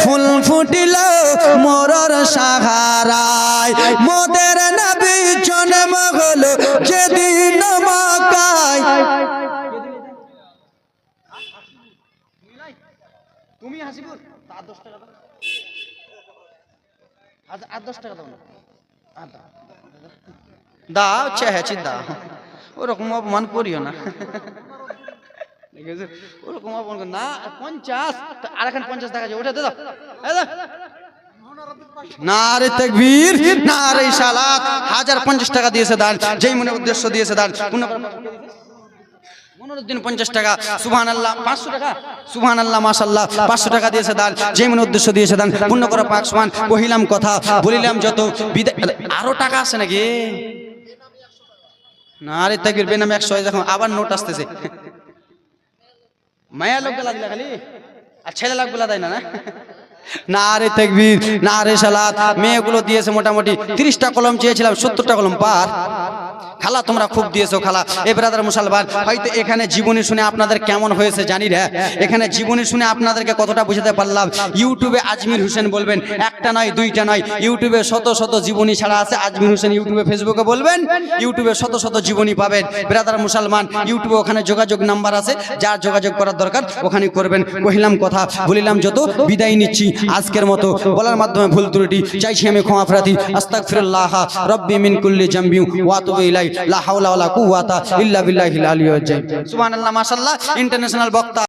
Speaker 1: ফুল ফুটিল মোরর সাহারায়। মোদের নবী জন্ম হলো যেদিন মক্কায়, তুমি হাসিপুর 10 টাকা দাও, আর 10 টাকা দাও না, দাও চেহাচি দাও, ওরকম অপমান করিও না, ওরকম অপমান না। 50 আর এখন 50 টাকা ওটা দাও, নারে তাকবীর, নারে সালাত। 1050 টাকা দিয়েছে দান, যেই মনে উদ্দেশ্য দিয়েছে দান। মনোরুদ্দিন 50 টাকা, সুবহানাল্লাহ। 500 টাকা, সুবহানাল্লাহ, মাশাআল্লাহ। 500 টাকা দিয়েছে দান, যেই মনে উদ্দেশ্য দিয়েছে দান পূর্ণ করা পাক সুবহান। কহিলাম কথা, বলিলাম যত, বিদায়। আরো টাকা আছে নাকি? নারে তাকবীর, বেনামে 100, দেখো আবার নোট আসতেছে। মায়া লোক গলা দিলা খালি, আর ছেলে লোক গলা দেয় না, না? নারে তাকবীর, নারে সালাত। মেয়েগুলো দিয়েছে মোটামুটি 30টা কলম চেয়েছিলাম, 70টা কলম পার। খালা তোমরা খুব দিয়েছো খালা। এ ব্রাদার মুসলমান, হয়তো এখানে জীবনী শুনে আপনাদের কেমন হয়েছে জানি রে, এখানে জীবনী শুনে আপনাদেরকে কতটা বুঝাতে পারলাম। ইউটিউবে আজমির হোসেন বলবেন, একটা নয় দুইটা নয়, ইউটিউবে শত শত জীবনী ছাড়া আছে। আজমির হোসেন ইউটিউবে ফেসবুকে বলবেন, ইউটিউবে শত শত জীবনী পাবেন। ব্রাদার মুসলমান, ইউটিউবে ওখানে যোগাযোগ নাম্বার আছে, যার যোগাযোগ করার দরকার ওখানে করবেন। কহিলাম কথা, বলিলাম যত, বিদায় নিচ্ছি আজকের মতো। বলার মাধ্যমে ভুল ত্রুটি চাইছি আমি ক্ষমা প্রার্থী। আস্তাগফিরুল্লাহ রাব্বি মিন কুল্লি জামবি ওয়া আতুবু ইলাইহি, লা হাওলা ওয়ালা কুওয়াতা ইল্লা বিল্লাহিল আলিয়্যিল আযীম। সুবহানাল্লাহ, মাশাআল্লাহ। ইন্টারন্যাশনাল বক্তা।